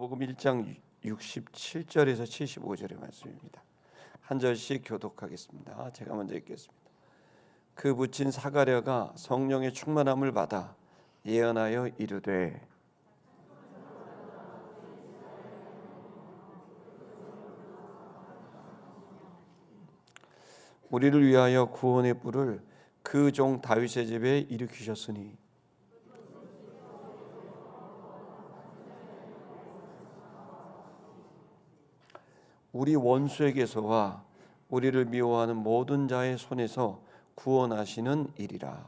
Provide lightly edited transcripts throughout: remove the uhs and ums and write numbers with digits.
요한복음 1장 67절에서 75절의 말씀입니다. 한 절씩 교독하겠습니다. 제가 먼저 읽겠습니다. 그 묻힌 사가랴가 성령의 충만함을 받아 예언하여 이르되 우리를 위하여 구원의 뿔을 그 종 다윗의 집에 일으키셨으니 우리 원수에게서와 우리를 미워하는 모든 자의 손에서 구원하시는 일이라.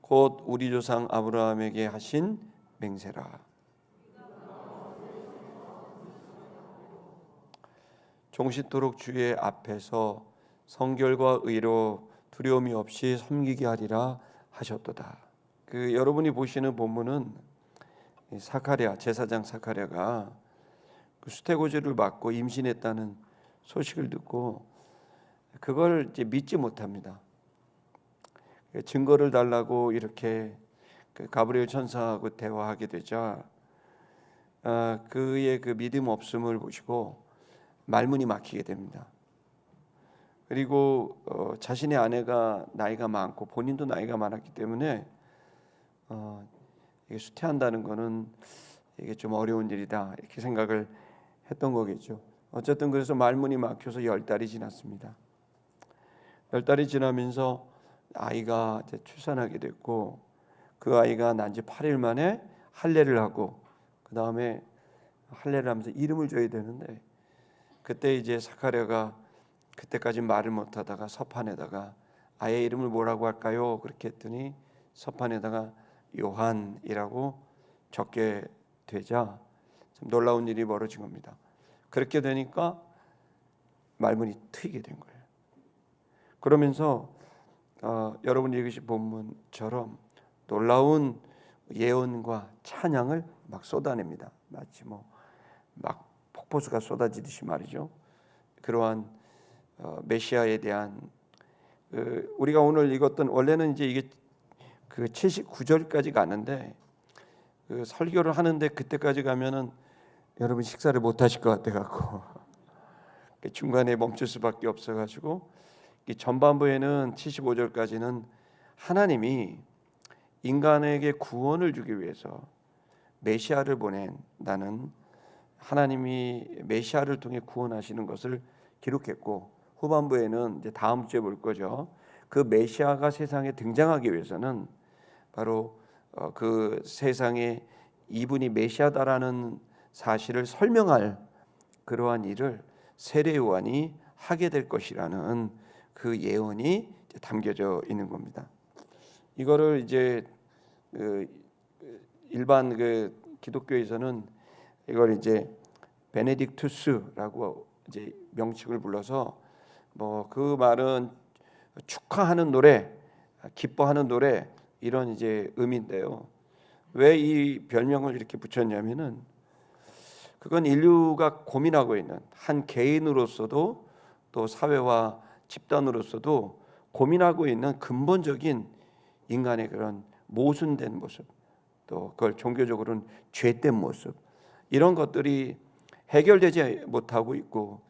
곧 우리 조상 아브라함에게 하신 맹세라. 종식토록 주의 앞에서 성결과 의로 두려움이 없이 섬기게 하리라 하셨도다. 여러분이 보시는 본문은 사가랴 제사장 사가랴가 수태고지를 맞고 임신했다는 소식을 듣고 그걸 이제 믿지 못합니다. 증거를 달라고 이렇게 가브리엘 천사하고 대화하게 되자 그의 그 믿음 없음을 보시고 말문이 막히게 됩니다. 그리고 자신의 아내가 나이가 많고 본인도 나이가 많았기 때문에 이게 수태한다는 거는 이게 좀 어려운 일이다 이렇게 생각을 했던 거겠죠. 어쨌든 그래서 말문이 막혀서 10달이 지났습니다. 10달이 지나면서 아이가 이제 출산하게 됐고 그 아이가 난 지 8일 만에 할례를 하고 그 다음에 할례를 하면서 이름을 줘야 되는데 그때 이제 사가랴가 그때까지 말을 못하다가 서판에다가 아이의 이름을 뭐라고 할까요? 그렇게 했더니 서판에다가 요한이라고 적게 되자 좀 놀라운 일이 벌어진 겁니다. 그렇게 되니까 말문이 트이게 된 거예요. 그러면서 여러분이 읽으신 본문처럼 놀라운 예언과 찬양을 막 쏟아냅니다. 마치 막 폭포수가 쏟아지듯이 말이죠. 그러한 메시아에 대한 우리가 오늘 읽었던 원래는 이제 이게 그 79절까지 가는데 그 설교를 하는데 그때까지 가면은 여러분 식사를 못 하실 것 같아 갖고 중간에 멈출 수밖에 없어 가지고 전반부에는 75절까지는 하나님이 인간에게 구원을 주기 위해서 메시아를 보낸다는 하나님이 메시아를 통해 구원하시는 것을 기록했고 후반부에는 이제 다음 주에 볼 거죠. 그 메시아가 세상에 등장하기 위해서는 바로 그 세상에 이분이 메시아다라는 사실을 설명할 그러한 일을 세례 요한이 하게 될 것이라는 그 예언이 담겨져 있는 겁니다. 이거를 이제 일반 기독교에서는 이걸 이제 베네딕투스라고 이제 명칭을 불러서 그 말은 축하하는 노래, 기뻐하는 노래 이런 이제 의미인데요. 왜 이 별명을 이렇게 붙였냐면은 그건 인류가 고민하고 있는 한 개인으로서도 또 사회와 집단으로서도 고민하고 있는 근본적인 인간의 그런 모순된 모습, 또 그걸 종교적으로는 죄된 모습 이런 것들이 해결되지 못하고 있고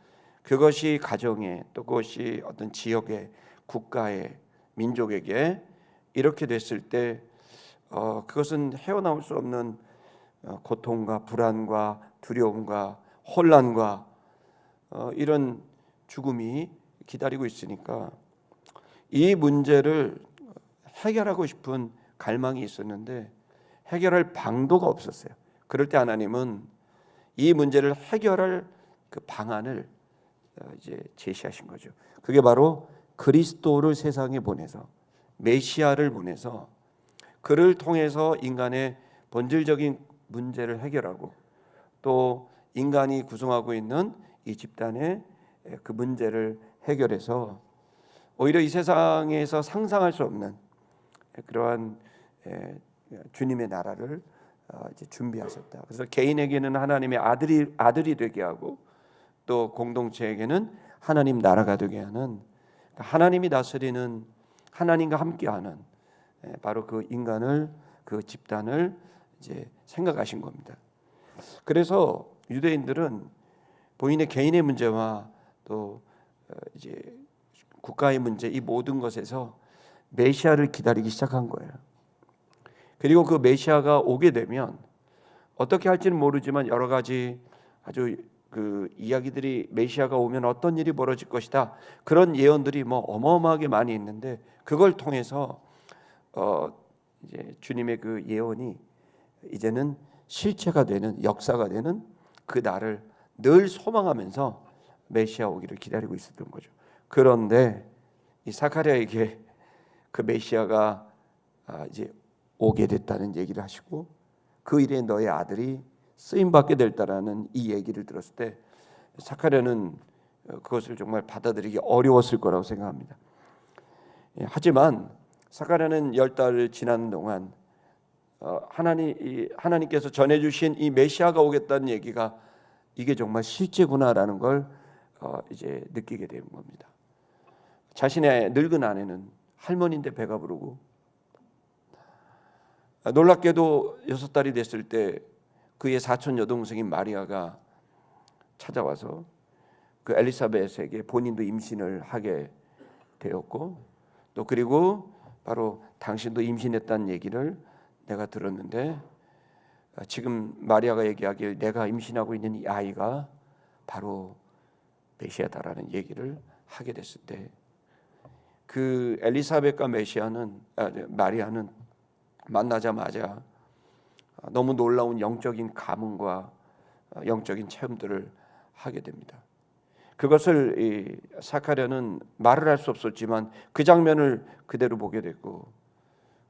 그것이 가정에 또 그것이 어떤 지역에 국가에 민족에게 이렇게 됐을 때 그것은 헤어나올 수 없는 고통과 불안과 두려움과 혼란과 이런 죽음이 기다리고 있으니까 이 문제를 해결하고 싶은 갈망이 있었는데 해결할 방도가 없었어요. 그럴 때 하나님은 이 문제를 해결할 그 방안을 이제 제시하신 거죠. 그게 바로 그리스도를 세상에 보내서 메시아를 보내서 그를 통해서 인간의 본질적인 문제를 해결하고 또 인간이 구성하고 있는 이 집단의 그 문제를 해결해서 오히려 이 세상에서 상상할 수 없는 그러한 주님의 나라를 이제 준비하셨다. 그래서 개인에게는 하나님의 아들이 되게 하고 또 공동체에게는 하나님 나라가 되게 하는 하나님이 다스리는 하나님과 함께하는 바로 그 인간을, 그 집단을 이제 생각하신 겁니다. 그래서 유대인들은 본인의 개인의 문제와 또 이제 국가의 문제, 이 모든 것에서 메시아를 기다리기 시작한 거예요. 그리고 그 메시아가 오게 되면 어떻게 할지는 모르지만 여러 가지 아주 그 이야기들이, 메시아가 오면 어떤 일이 벌어질 것이다, 그런 예언들이 뭐 어마어마하게 많이 있는데, 그걸 통해서 이제 주님의 그 예언이 이제는 실체가 되는, 역사가 되는 그 날을 늘 소망하면서 메시아 오기를 기다리고 있었던 거죠. 그런데 이 사카랴에게 그 메시아가 이제 오게 됐다는 얘기를 하시고, 그 일에 너의 아들이 쓰임 받게 될다라는 이 얘기를 들었을 때 사카랴는 그것을 정말 받아들이기 어려웠을 거라고 생각합니다. 하지만 사카랴는 10달을 지나는 동안 하나님께서 전해주신 이 메시아가 오겠다는 얘기가 이게 정말 실제구나라는 걸 이제 느끼게 되는 겁니다. 자신의 늙은 아내는 할머니인데 배가 부르고, 놀랍게도 6달이 됐을 때 그의 사촌 여동생인 마리아가 찾아와서 그 엘리사벳에게 본인도 임신을 하게 되었고, 또 그리고 바로 당신도 임신했다는 얘기를 내가 들었는데, 지금 마리아가 얘기하길 내가 임신하고 있는 이 아이가 바로 메시아다라는 얘기를 하게 됐을 때, 그 엘리사벳과 마리아는 만나자마자 너무 놀라운 영적인 감흥과 영적인 체험들을 하게 됩니다. 그것을 이 사카랴는 말을 할 수 없었지만 그 장면을 그대로 보게 됐고,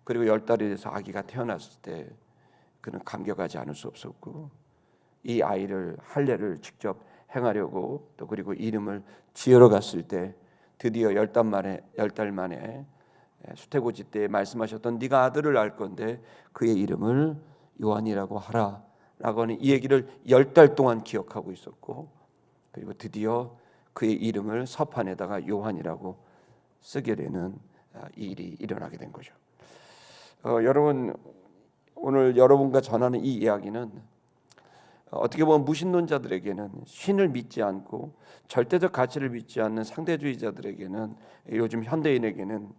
그리고 10달이 돼서 아기가 태어났을 때 그는 감격하지 않을 수 없었고, 이 아이를 할례를 직접 행하려고 또 그리고 이름을 지으러 갔을 때 드디어 10달 만에 수태고지 때 말씀하셨던 네가 아들을 낳을 건데 그의 이름을 요한이라고 하라라고 하는 이 얘기를 10달 동안 기억하고 있었고, 그리고 드디어 그의 이름을 서판에다가 요한이라고 쓰게 되는 이 일이 일어나게 된 거죠. 여러분, 오늘 여러분과 전하는 이 이야기는 어떻게 보면 무신론자들에게는, 신을 믿지 않고 절대적 가치를 믿지 않는 상대주의자들에게는, 요즘 현대인에게는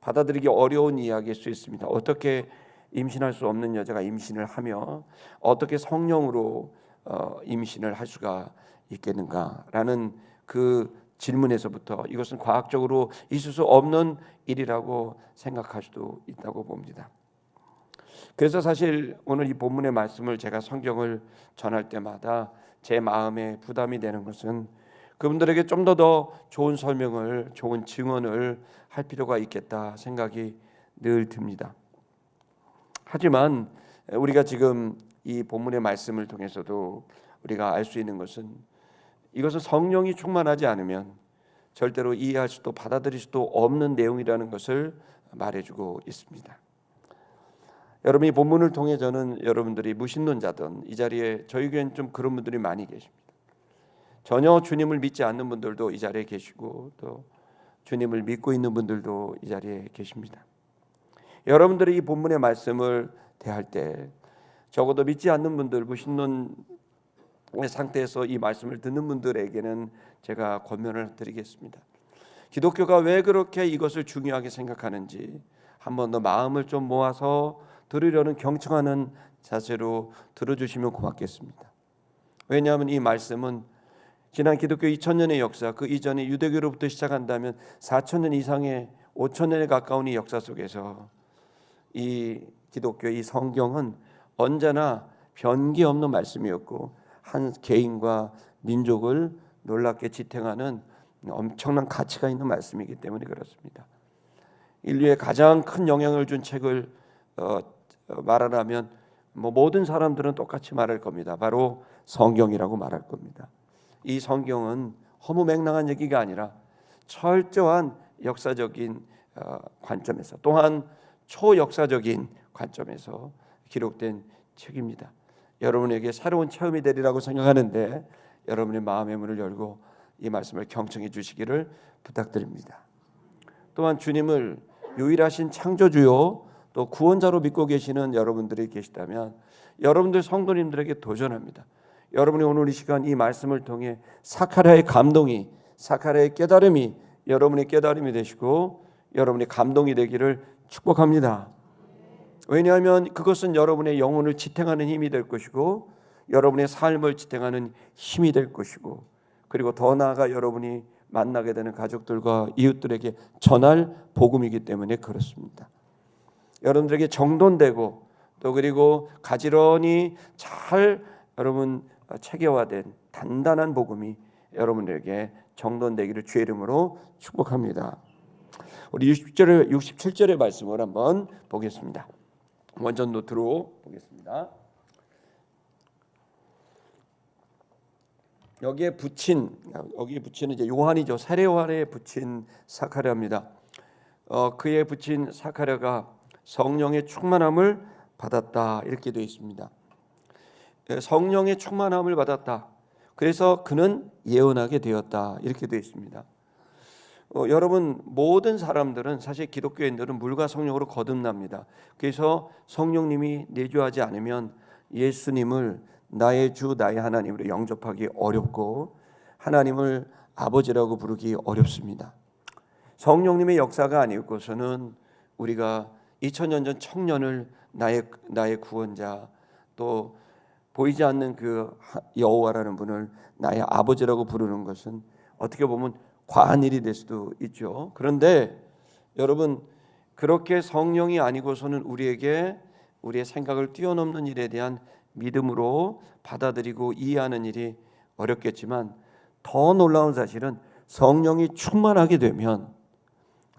받아들이기 어려운 이야기일 수 있습니다. 어떻게 임신할 수 없는 여자가 임신을 하며 어떻게 성령으로 임신을 할 수가 있겠는가라는 그 질문에서부터 이것은 과학적으로 있을 수 없는 일이라고 생각할 수도 있다고 봅니다. 그래서 사실 오늘 이 본문의 말씀을 제가 성경을 전할 때마다 제 마음에 부담이 되는 것은 그분들에게 좀 더 좋은 설명을, 좋은 증언을 할 필요가 있겠다 생각이 늘 듭니다. 하지만 우리가 지금 이 본문의 말씀을 통해서도 우리가 알 수 있는 것은, 이것은 성령이 충만하지 않으면 절대로 이해할 수도 받아들일 수도 없는 내용이라는 것을 말해주고 있습니다. 여러분, 이 본문을 통해 저는 여러분들이 무신론자든, 이 자리에 저희 교회는 좀 그런 분들이 많이 계십니다. 전혀 주님을 믿지 않는 분들도 이 자리에 계시고, 또 주님을 믿고 있는 분들도 이 자리에 계십니다. 여러분들이 이 본문의 말씀을 대할 때 적어도 믿지 않는 분들, 무신론의 상태에서 이 말씀을 듣는 분들에게는 제가 권면을 드리겠습니다. 기독교가 왜 그렇게 이것을 중요하게 생각하는지 한 번 더 마음을 좀 모아서 들으려는 경청하는 자세로 들어주시면 고맙겠습니다. 왜냐하면 이 말씀은 지난 기독교 2000년의 역사, 그 이전에 유대교로부터 시작한다면 4000년 이상의 5000년에 가까운 이 역사 속에서 이 기독교, 이 성경은 언제나 변기 없는 말씀이었고, 한 개인과 민족을 놀랍게 지탱하는 엄청난 가치가 있는 말씀이기 때문에 그렇습니다. 인류에 가장 큰 영향을 준 책을 말하라면 모든 사람들은 똑같이 말할 겁니다. 바로 성경이라고 말할 겁니다. 이 성경은 허무맹랑한 얘기가 아니라 철저한 역사적인 관점에서, 또한 초역사적인 관점에서 기록된 책입니다. 여러분에게 새로운 체험이 되리라고 생각하는데 여러분의 마음의 문을 열고 이 말씀을 경청해 주시기를 부탁드립니다. 또한 주님을 유일하신 창조주요 또 구원자로 믿고 계시는 여러분들이 계시다면 여러분들 성도님들에게 도전합니다. 여러분이 오늘 이 시간 이 말씀을 통해 사카랴의 감동이, 사카랴의 깨달음이 여러분의 깨달음이 되시고 여러분의 감동이 되기를 축복합니다. 왜냐하면 그것은 여러분의 영혼을 지탱하는 힘이 될 것이고 여러분의 삶을 지탱하는 힘이 될 것이고, 그리고 더 나아가 여러분이 만나게 되는 가족들과 이웃들에게 전할 복음이기 때문에 그렇습니다. 여러분들에게 정돈되고 또 그리고 가지런히 잘 여러분 체계화된 단단한 복음이 여러분들에게 정돈되기를 주의 이름으로 축복합니다. 우리 67절의 말씀을 한번 보겠습니다. 원전 노트로 보겠습니다. 여기에 붙이는 이제 요한이죠. 세례 요한에 붙인 사카랴입니다. 그에 붙인 사카랴가 성령의 충만함을 받았다 이렇게 되어 있습니다. 성령의 충만함을 받았다. 그래서 그는 예언하게 되었다 이렇게 되어 있습니다. 여러분 모든 사람들은 사실 기독교인들은 물과 성령으로 거듭납니다. 그래서 성령님이 내주하지 않으면 예수님을 나의 주 나의 하나님으로 영접하기 어렵고 하나님을 아버지라고 부르기 어렵습니다. 성령님의 역사가 아니고서는 우리가 2000년 전 청년을 나의 구원자, 또 보이지 않는 그 여호와라는 분을 나의 아버지라고 부르는 것은 어떻게 보면 과한 일이 될 수도 있죠. 그런데 여러분 그렇게 성령이 아니고서는 우리에게 우리의 생각을 뛰어넘는 일에 대한 믿음으로 받아들이고 이해하는 일이 어렵겠지만, 더 놀라운 사실은 성령이 충만하게 되면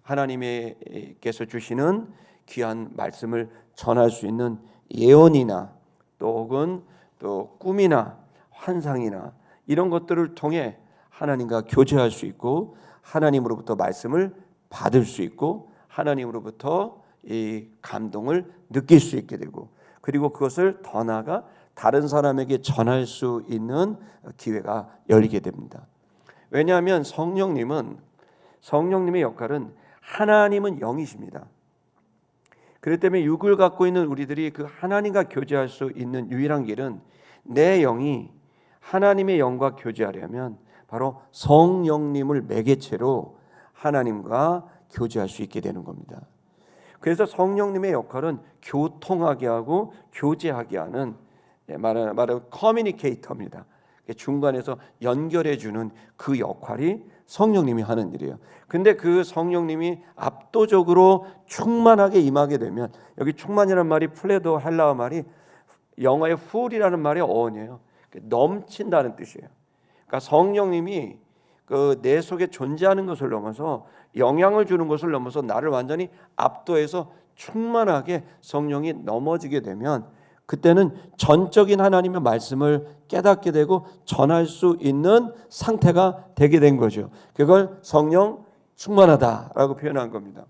하나님께서 주시는 귀한 말씀을 전할 수 있는 예언이나 또 혹은 또 꿈이나 환상이나 이런 것들을 통해 하나님과 교제할 수 있고 하나님으로부터 말씀을 받을 수 있고 하나님으로부터 이 감동을 느낄 수 있게 되고, 그리고 그것을 더 나아가 다른 사람에게 전할 수 있는 기회가 열리게 됩니다. 왜냐하면 성령님의 역할은 하나님은 영이십니다. 그렇기 때문에 육을 갖고 있는 우리들이 그 하나님과 교제할 수 있는 유일한 길은 내 영이 하나님의 영과 교제하려면 바로 성령님을 매개체로 하나님과 교제할 수 있게 되는 겁니다. 그래서 성령님의 역할은 교통하게 하고 교제하게 하는, 말하는 커뮤니케이터입니다. 중간에서 연결해 주는 그 역할이 성령님이 하는 일이에요. 근데 그 성령님이 압도적으로 충만하게 임하게 되면, 여기 충만이라는 말이 플레도 헬라어 말이 영어의 풀이라는 말의 어원이에요. 넘친다는 뜻이에요. 그러니까 성령님이 그 내 속에 존재하는 것을 넘어서 영향을 주는 것을 넘어서 나를 완전히 압도해서 충만하게 성령이 넘어지게 되면 그때는 전적인 하나님의 말씀을 깨닫게 되고 전할 수 있는 상태가 되게 된 거죠. 그걸 성령 충만하다라고 표현한 겁니다.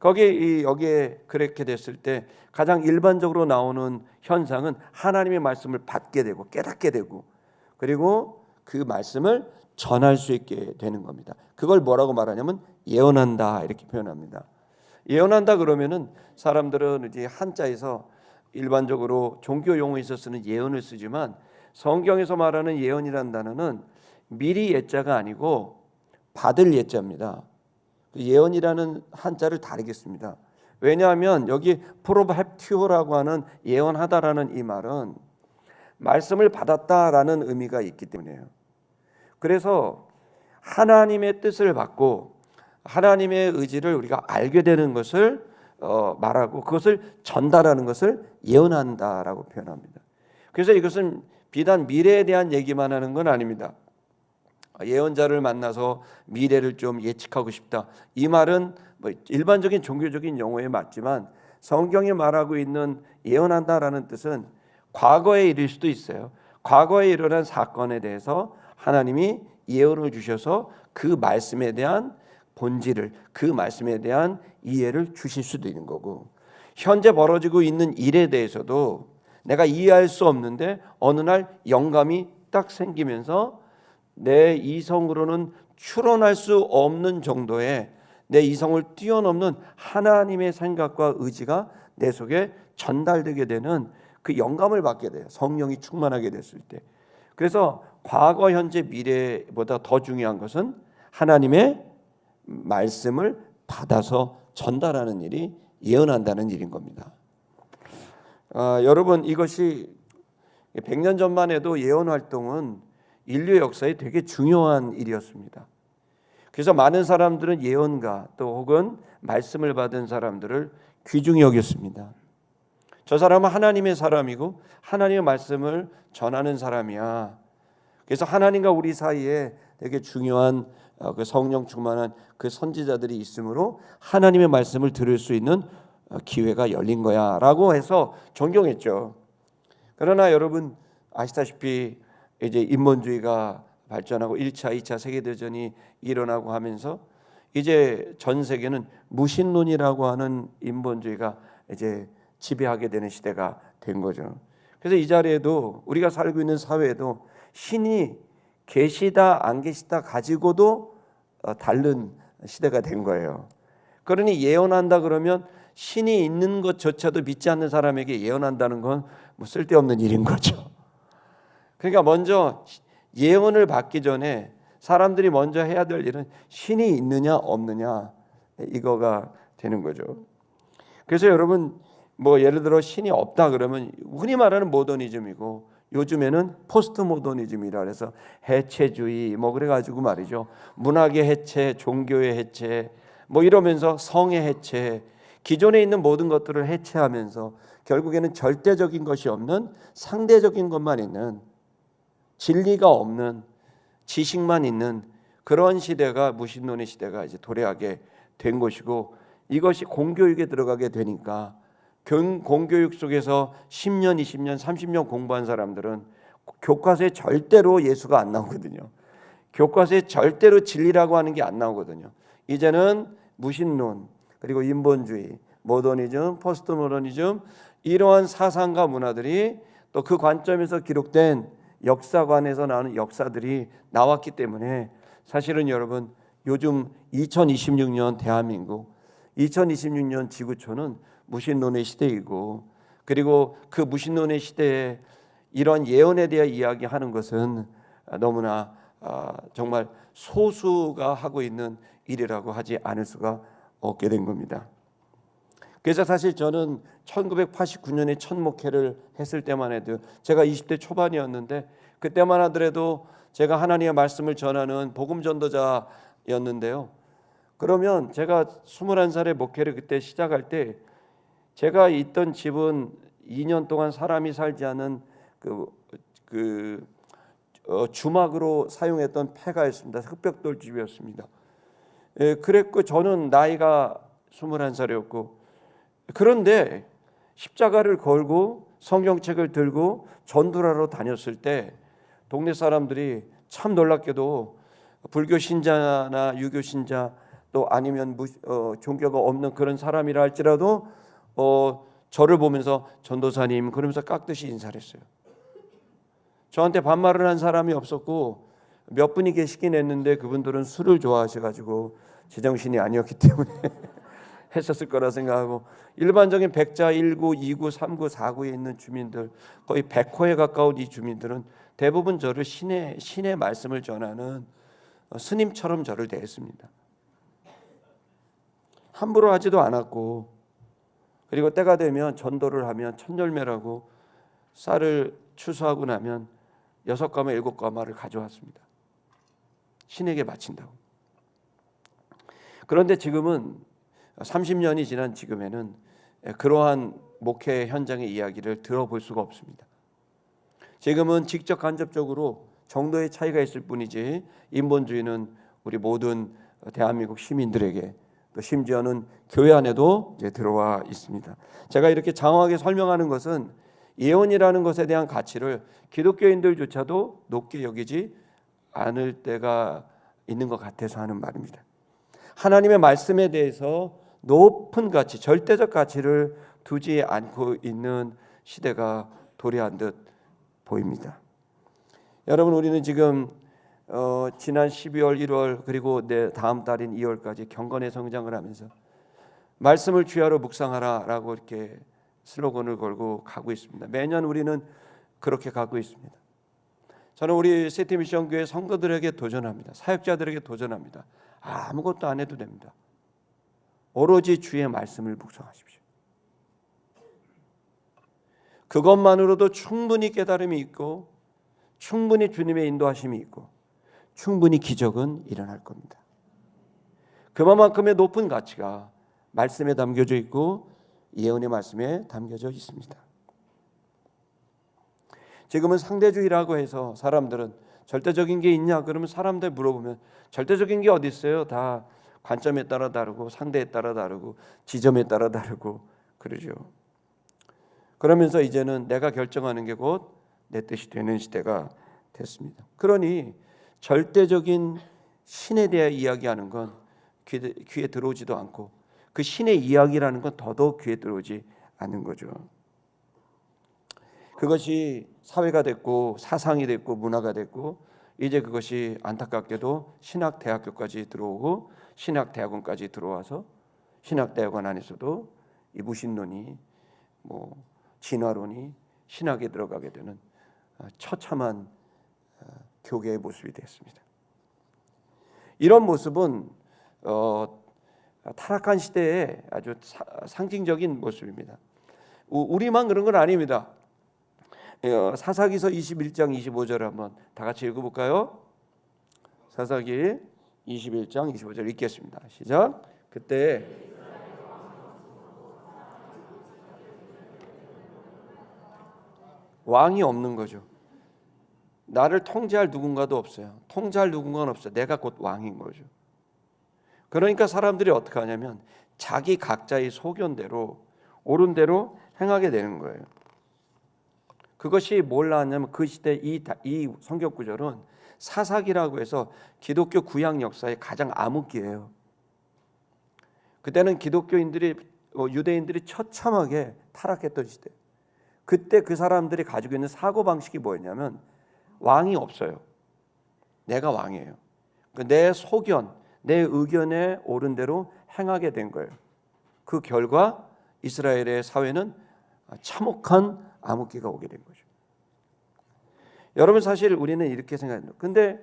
여기에 그렇게 됐을 때 가장 일반적으로 나오는 현상은 하나님의 말씀을 받게 되고 깨닫게 되고, 그리고 그 말씀을 전할 수 있게 되는 겁니다. 그걸 뭐라고 말하냐면 예언한다 이렇게 표현합니다. 예언한다 그러면은 사람들은 이제 한자에서 일반적으로 종교 용어에 있어 쓰는 예언을 쓰지만, 성경에서 말하는 예언이라는 단어는 미리 예자가 아니고 받을 예자입니다. 예언이라는 한자를 다르게 씁니다. 왜냐하면 여기 프로헵티오라고 하는 예언하다라는 이 말은 말씀을 받았다라는 의미가 있기 때문이에요. 그래서 하나님의 뜻을 받고 하나님의 의지를 우리가 알게 되는 것을 말하고 그것을 전달하는 것을 예언한다라고 표현합니다. 그래서 이것은 비단 미래에 대한 얘기만 하는 건 아닙니다. 예언자를 만나서 미래를 좀 예측하고 싶다, 이 말은 뭐 일반적인 종교적인 용어에 맞지만 성경이 말하고 있는 예언한다라는 뜻은 과거에 이를 수도 있어요. 과거에 일어난 사건에 대해서 하나님이 예언을 주셔서 그 말씀에 대한 본질을, 그 말씀에 대한 이해를 주실 수도 있는 거고, 현재 벌어지고 있는 일에 대해서도 내가 이해할 수 없는데 어느 날 영감이 딱 생기면서 내 이성으로는 추론할 수 없는 정도의 내 이성을 뛰어넘는 하나님의 생각과 의지가 내 속에 전달되게 되는 그 영감을 받게 돼요. 성령이 충만하게 됐을 때. 그래서 과거, 현재, 미래보다 더 중요한 것은 하나님의 말씀을 받아서 전달하는 일이 예언한다는 일인 겁니다. 여러분, 이것이 100년 전만 해도 예언 활동은 인류 역사에 되게 중요한 일이었습니다. 그래서 많은 사람들은 예언가 또 혹은 말씀을 받은 사람들을 귀중히 여겼습니다. 저 사람은 하나님의 사람이고 하나님의 말씀을 전하는 사람이야. 그래서 하나님과 우리 사이에 되게 중요한 그 성령 충만한 그 선지자들이 있으므로 하나님의 말씀을 들을 수 있는 기회가 열린 거야 라고 해서 존경했죠. 그러나 여러분 아시다시피 이제 인본주의가 발전하고 1차, 2차 세계대전이 일어나고 하면서 이제 전 세계는 무신론이라고 하는 인본주의가 이제 지배하게 되는 시대가 된 거죠. 그래서 이 자리에도 우리가 살고 있는 사회에도 신이 계시다 안 계시다 가지고도 다른 시대가 된 거예요. 그러니 예언한다 그러면 신이 있는 것조차도 믿지 않는 사람에게 예언한다는 건 뭐 쓸데없는 일인 거죠. 그러니까 먼저 예언을 받기 전에 사람들이 먼저 해야 될 일은 신이 있느냐 없느냐 이거가 되는 거죠. 그래서 여러분 뭐 예를 들어 신이 없다 그러면 흔히 말하는 모더니즘이고 요즘에는 포스트 모더니즘이라 해서 해체주의 뭐 그래가지고 말이죠. 문학의 해체, 종교의 해체 뭐 이러면서 성의 해체, 기존에 있는 모든 것들을 해체하면서 결국에는 절대적인 것이 없는 상대적인 것만 있는 진리가 없는 지식만 있는 그런 시대가 무신론의 시대가 이제 도래하게 된 것이고 이것이 공교육에 들어가게 되니까 공교육 속에서 10년, 20년, 30년 공부한 사람들은 교과서에 절대로 예수가 안 나오거든요. 교과서에 절대로 진리라고 하는 게 안 나오거든요. 이제는 무신론 그리고 인본주의, 모더니즘, 포스트 모더니즘 이러한 사상과 문화들이 또 그 관점에서 기록된 역사관에서 나오는 역사들이 나왔기 때문에 사실은 여러분 요즘 2026년 대한민국 2026년 지구촌은 무신론의 시대이고 그리고 그 무신론의 시대에 이런 예언에 대해 이야기하는 것은 너무나 정말 소수가 하고 있는 일이라고 하지 않을 수가 없게 된 겁니다. 그래서 사실 저는 1989년에 첫 목회를 했을 때만 해도 제가 20대 초반이었는데 그때만 하더라도 제가 하나님의 말씀을 전하는 복음 전도자였는데요. 그러면 제가 21살에 목회를 그때 시작할 때 제가 있던 집은 2년 동안 사람이 살지 않은 주막으로 사용했던 폐가였습니다. 흑벽돌 집이었습니다. 그랬고 저는 나이가 21살이었고 그런데 십자가를 걸고 성경책을 들고 전도를 하러 다녔을 때 동네 사람들이 참 놀랍게도 불교 신자나 유교 신자 또 아니면 종교가 없는 그런 사람이라 할지라도 저를 보면서 전도사님 그러면서 깍듯이 인사를 했어요. 저한테 반말을 한 사람이 없었고 몇 분이 계시긴 했는데 그분들은 술을 좋아하셔가지고 제정신이 아니었기 때문에 했었을 거라 생각하고 일반적인 백자 1구, 2구, 3구, 4구에 있는 주민들 거의 100호에 가까운 이 주민들은 대부분 저를 신의 말씀을 전하는 스님처럼 저를 대했습니다. 함부로 하지도 않았고 그리고 때가 되면 전도를 하면 천열매라고 쌀을 추수하고 나면 6가마 7가마를 가져왔습니다. 신에게 바친다고. 그런데 지금은 30년이 지난 지금에는 그러한 목회 현장의 이야기를 들어볼 수가 없습니다. 지금은 직접 간접적으로 정도의 차이가 있을 뿐이지 인본주의는 우리 모든 대한민국 시민들에게 또 심지어는 교회 안에도 이제 들어와 있습니다. 제가 이렇게 장황하게 설명하는 것은 예언이라는 것에 대한 가치를 기독교인들조차도 높게 여기지 않을 때가 있는 것 같아서 하는 말입니다. 하나님의 말씀에 대해서 높은 가치, 절대적 가치를 두지 않고 있는 시대가 도래한 듯 보입니다. 여러분, 우리는 지금 지난 12월, 1월 그리고 내 다음 달인 2월까지 경건의 성장을 하면서 말씀을 주야로 묵상하라라고 이렇게 슬로건을 걸고 가고 있습니다. 매년 우리는 그렇게 가고 있습니다. 저는 우리 시티미션교회 성도들에게 도전합니다. 사역자들에게 도전합니다. 아무것도 안 해도 됩니다. 오로지 주의 말씀을 묵상하십시오. 그것만으로도 충분히 깨달음이 있고 충분히 주님의 인도하심이 있고 충분히 기적은 일어날 겁니다. 그만큼의 높은 가치가 말씀에 담겨져 있고 예언의 말씀에 담겨져 있습니다. 지금은 상대주의라고 해서 사람들은 절대적인 게 있냐 그러면 사람들 물어보면 절대적인 게 어디 있어요? 다 관점에 따라 다르고 상대에 따라 다르고 지점에 따라 다르고 그러죠. 그러면서 이제는 내가 결정하는 게 곧 내 뜻이 되는 시대가 됐습니다. 그러니 절대적인 신에 대해 이야기하는 건 귀에 들어오지도 않고 그 신의 이야기라는 건 더더욱 귀에 들어오지 않는 거죠. 그것이 사회가 됐고 사상이 됐고 문화가 됐고 이제 그것이 안타깝게도 신학대학교까지 들어오고 신학대학원까지 들어와서 신학대학원 안에서도 이 무신론이 진화론이 신학에 들어가게 되는 처참한 교계의 모습이 되었습니다. 이런 모습은 타락한 시대의 아주 상징적인 모습입니다. 우리만 그런 건 아닙니다. 사사기서 21장 25절을 한번 다 같이 읽어볼까요? 사사기 21장 25절 읽겠습니다. 시작. 그때 왕이 없는 거죠. 나를 통제할 누군가도 없어요. 통제할 누군가는 없어요. 내가 곧 왕인 거죠. 그러니까 사람들이 어떻게 하냐면 자기 각자의 소견대로 옳은 대로 행하게 되는 거예요. 그것이 뭘 나왔냐면 그 시대 이 성경 구절은 사사기라고 해서 기독교 구약 역사의 가장 암흑기예요. 그때는 기독교인들이 유대인들이 처참하게 타락했던 시대. 그때 그 사람들이 가지고 있는 사고방식이 뭐였냐면 왕이 없어요. 내가 왕이에요. 내 소견, 내 의견에 옳은 대로 행하게 된 거예요. 그 결과 이스라엘의 사회는 참혹한 암흑기가 오게 된 거죠. 여러분 사실 우리는 이렇게 생각합니다. 근데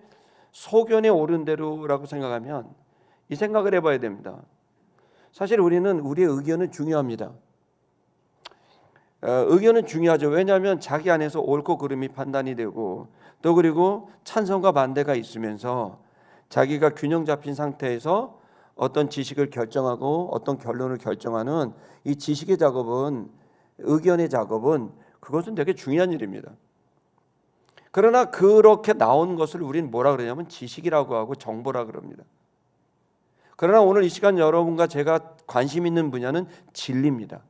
소견에 옳은 대로라고 생각하면 이 생각을 해봐야 됩니다. 사실 우리는 우리의 의견은 중요합니다. 의견은 중요하죠. 왜냐하면 자기 안에서 옳고 그름이 판단이 되고 또 그리고 찬성과 반대가 있으면서 자기가 균형 잡힌 상태에서 어떤 지식을 결정하고 어떤 결론을 결정하는 이 지식의 작업은 의견의 작업은 그것은 되게 중요한 일입니다. 그러나 그렇게 나온 것을 우리는 뭐라 그러냐면 지식이라고 하고 정보라 그럽니다. 그러나 오늘 이 시간 여러분과 제가 관심 있는 분야는 진리입니다.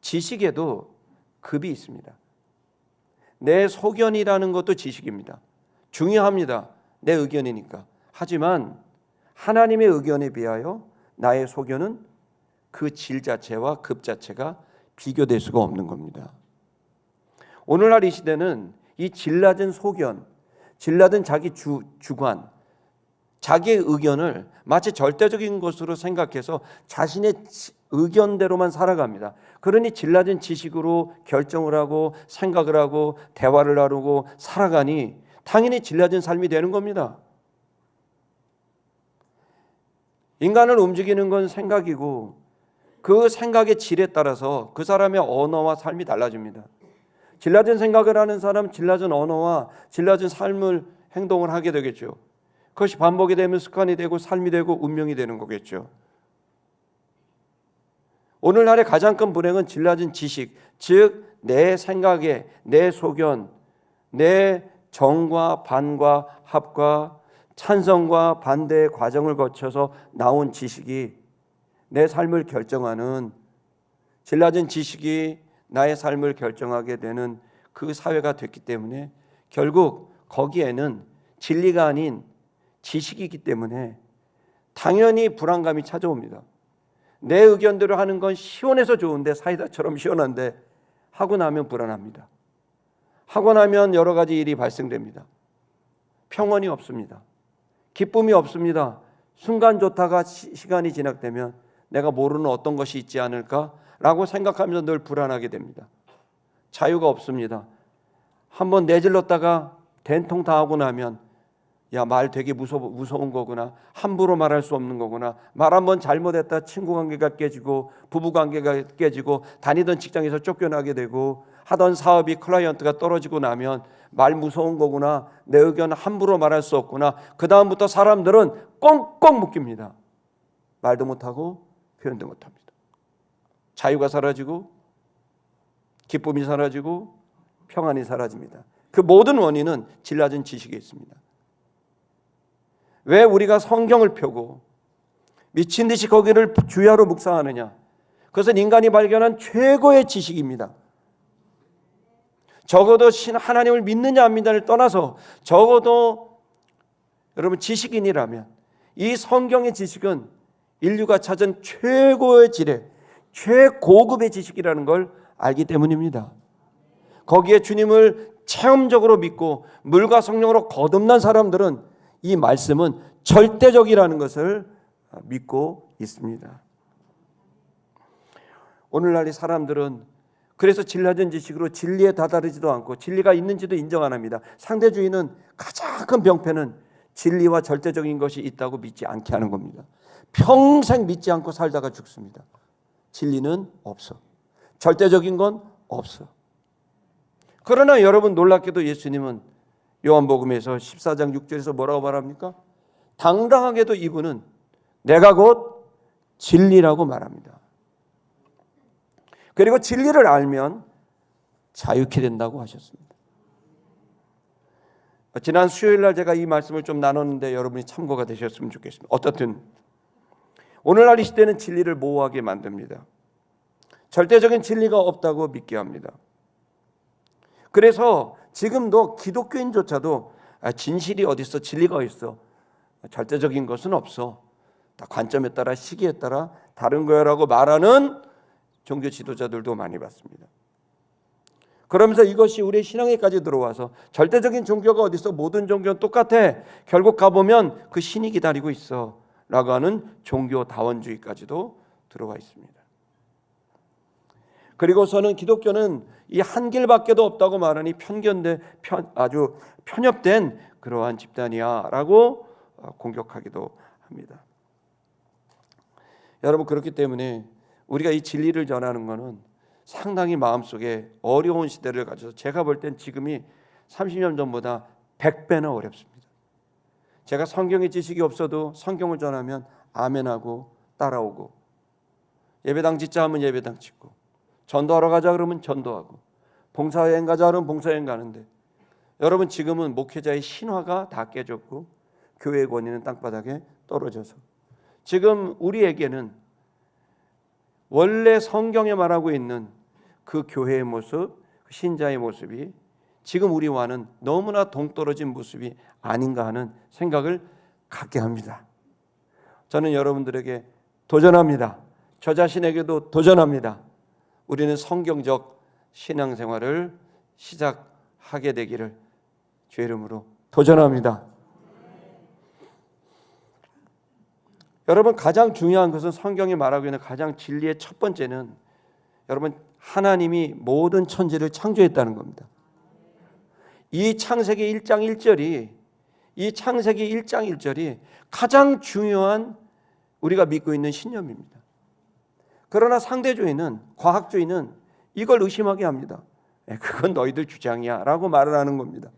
지식에도 급이 있습니다. 내 소견이라는 것도 지식입니다. 중요합니다. 내 의견이니까. 하지만 하나님의 의견에 비하여 나의 소견은 그 질 자체와 급 자체가 비교될 수가 없는 겁니다. 오늘날 이 시대는 이 질낮은 소견, 질낮은 자기 주관, 자기의 의견을 마치 절대적인 것으로 생각해서 자신의 의견대로만 살아갑니다. 그러니 질낮은 지식으로 결정을 하고 생각을 하고 대화를 나누고 살아가니 당연히 질낮은 삶이 되는 겁니다. 인간을 움직이는 건 생각이고 그 생각의 질에 따라서 그 사람의 언어와 삶이 달라집니다. 질낮은 생각을 하는 사람, 질낮은 언어와 질낮은 삶을 행동을 하게 되겠죠. 그것이 반복이 되면 습관이 되고 삶이 되고 운명이 되는 거겠죠. 오늘날의 가장 큰 불행은 질낮은 지식, 즉 내 생각에 내 소견, 내 정과 반과 합과 찬성과 반대의 과정을 거쳐서 나온 지식이 내 삶을 결정하는 질낮은 지식이 나의 삶을 결정하게 되는 그 사회가 됐기 때문에 결국 거기에는 진리가 아닌 지식이기 때문에 당연히 불안감이 찾아옵니다. 내 의견대로 하는 건 시원해서 좋은데 사이다처럼 시원한데 하고 나면 불안합니다. 하고 나면 여러 가지 일이 발생됩니다. 평온이 없습니다. 기쁨이 없습니다. 순간 좋다가 시간이 지나되면 내가 모르는 어떤 것이 있지 않을까라고 생각하면서 늘 불안하게 됩니다. 자유가 없습니다. 한번 내질렀다가 된통 당하고 나면 야, 말 되게 무서운 거구나. 함부로 말할 수 없는 거구나. 말 한번 잘못했다 친구 관계가 깨지고 부부 관계가 깨지고 다니던 직장에서 쫓겨나게 되고 하던 사업이 클라이언트가 떨어지고 나면 말 무서운 거구나. 내 의견 함부로 말할 수 없구나. 그 다음부터 사람들은 꽁꽁 묶입니다. 말도 못하고 표현도 못합니다. 자유가 사라지고 기쁨이 사라지고 평안이 사라집니다. 그 모든 원인은 질라진 지식에 있습니다. 왜 우리가 성경을 펴고 미친 듯이 거기를 주야로 묵상하느냐? 그것은 인간이 발견한 최고의 지식입니다. 적어도 하나님을 믿느냐 안 믿느냐를 떠나서 적어도 여러분 지식인이라면 이 성경의 지식은 인류가 찾은 최고의 지혜, 최고급의 지식이라는 걸 알기 때문입니다. 거기에 주님을 체험적으로 믿고 물과 성령으로 거듭난 사람들은 이 말씀은 절대적이라는 것을 믿고 있습니다. 오늘날 이 사람들은 그래서 질라진 지식으로 진리에 다다르지도 않고 진리가 있는지도 인정 안 합니다. 상대주의는 가장 큰 병폐는 진리와 절대적인 것이 있다고 믿지 않게 하는 겁니다. 평생 믿지 않고 살다가 죽습니다. 진리는 없어. 절대적인 건 없어. 그러나 여러분 놀랍게도 예수님은 요한복음에서 14장 6절에서 뭐라고 말합니까? 당당하게도 이분은 내가 곧 진리라고 말합니다. 그리고 진리를 알면 자유케 된다고 하셨습니다. 지난 수요일 날 제가 이 말씀을 좀 나눴는데 여러분이 참고가 되셨으면 좋겠습니다. 어떻든 오늘날 이 시대는 진리를 모호하게 만듭니다. 절대적인 진리가 없다고 믿게 합니다. 그래서 지금도 기독교인조차도 진실이 어디 있어? 진리가 어디 있어? 절대적인 것은 없어. 다 관점에 따라 시기에 따라 다른 거야라고 말하는 종교 지도자들도 많이 봤습니다. 그러면서 이것이 우리 신앙에까지 들어와서 절대적인 종교가 어디 있어? 모든 종교는 똑같아. 결국 가보면 그 신이 기다리고 있어 라고 하는 종교 다원주의까지도 들어와 있습니다. 그리고서는 기독교는 이 한 길밖에도 없다고 말하니 아주 편협된 그러한 집단이야 라고 공격하기도 합니다. 여러분 그렇기 때문에 우리가 이 진리를 전하는 것은 상당히 마음속에 어려운 시대를 가져서 제가 볼 땐 지금이 30년 전보다 100배나 어렵습니다. 제가 성경의 지식이 없어도 성경을 전하면 아멘하고 따라오고 예배당 짓자 하면 예배당 짓고 전도하러 가자 그러면 전도하고 봉사여행 가자 그러면 봉사여행 가는데 여러분 지금은 목회자의 신화가 다 깨졌고 교회의 권위는 땅바닥에 떨어져서 지금 우리에게는 원래 성경에 말하고 있는 그 교회의 모습, 그 신자의 모습이 지금 우리와는 너무나 동떨어진 모습이 아닌가 하는 생각을 갖게 합니다. 저는 여러분들에게 도전합니다. 저 자신에게도 도전합니다. 우리는 성경적 신앙생활을 시작하게 되기를 주의 이름으로 도전합니다. 여러분 가장 중요한 것은 성경이 말하고 있는 가장 진리의 첫 번째는 여러분 하나님이 모든 천지를 창조했다는 겁니다. 이 창세기 1장 1절이 가장 중요한 우리가 믿고 있는 신념입니다. 그러나 상대주의는 과학주의는 이걸 의심하게 합니다. 그건 너희들 주장이야 라고 말을 하는 겁니다.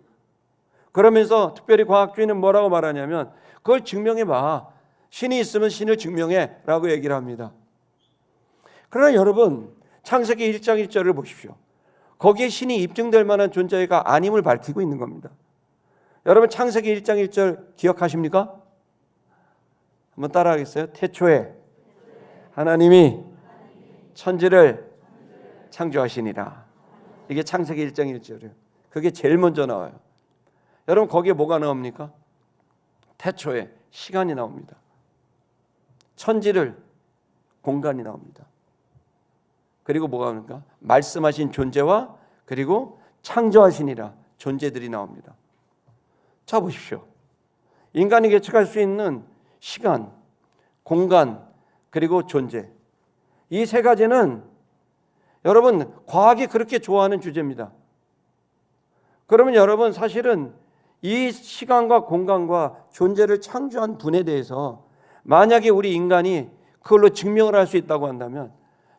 그러면서 특별히 과학주의는 뭐라고 말하냐면 그걸 증명해봐. 신이 있으면 신을 증명해 라고 얘기를 합니다. 그러나 여러분 창세기 1장 1절을 보십시오. 거기에 신이 입증될 만한 존재가 아님을 밝히고 있는 겁니다. 여러분 창세기 1장 1절 기억하십니까? 한번 따라하겠어요? 태초에 하나님이 천지를 창조하시니라. 이게 창세기 1장 1절이에요. 그게 제일 먼저 나와요. 여러분 거기에 뭐가 나옵니까? 태초에 시간이 나옵니다. 천지를 공간이 나옵니다. 그리고 뭐가 나옵니까? 말씀하신 존재와 그리고 창조하시니라 존재들이 나옵니다. 자 보십시오. 인간이 예측할 수 있는 시간, 공간, 그리고 존재. 이 세 가지는 여러분 과학이 그렇게 좋아하는 주제입니다. 그러면 여러분 사실은 이 시간과 공간과 존재를 창조한 분에 대해서 만약에 우리 인간이 그걸로 증명을 할 수 있다고 한다면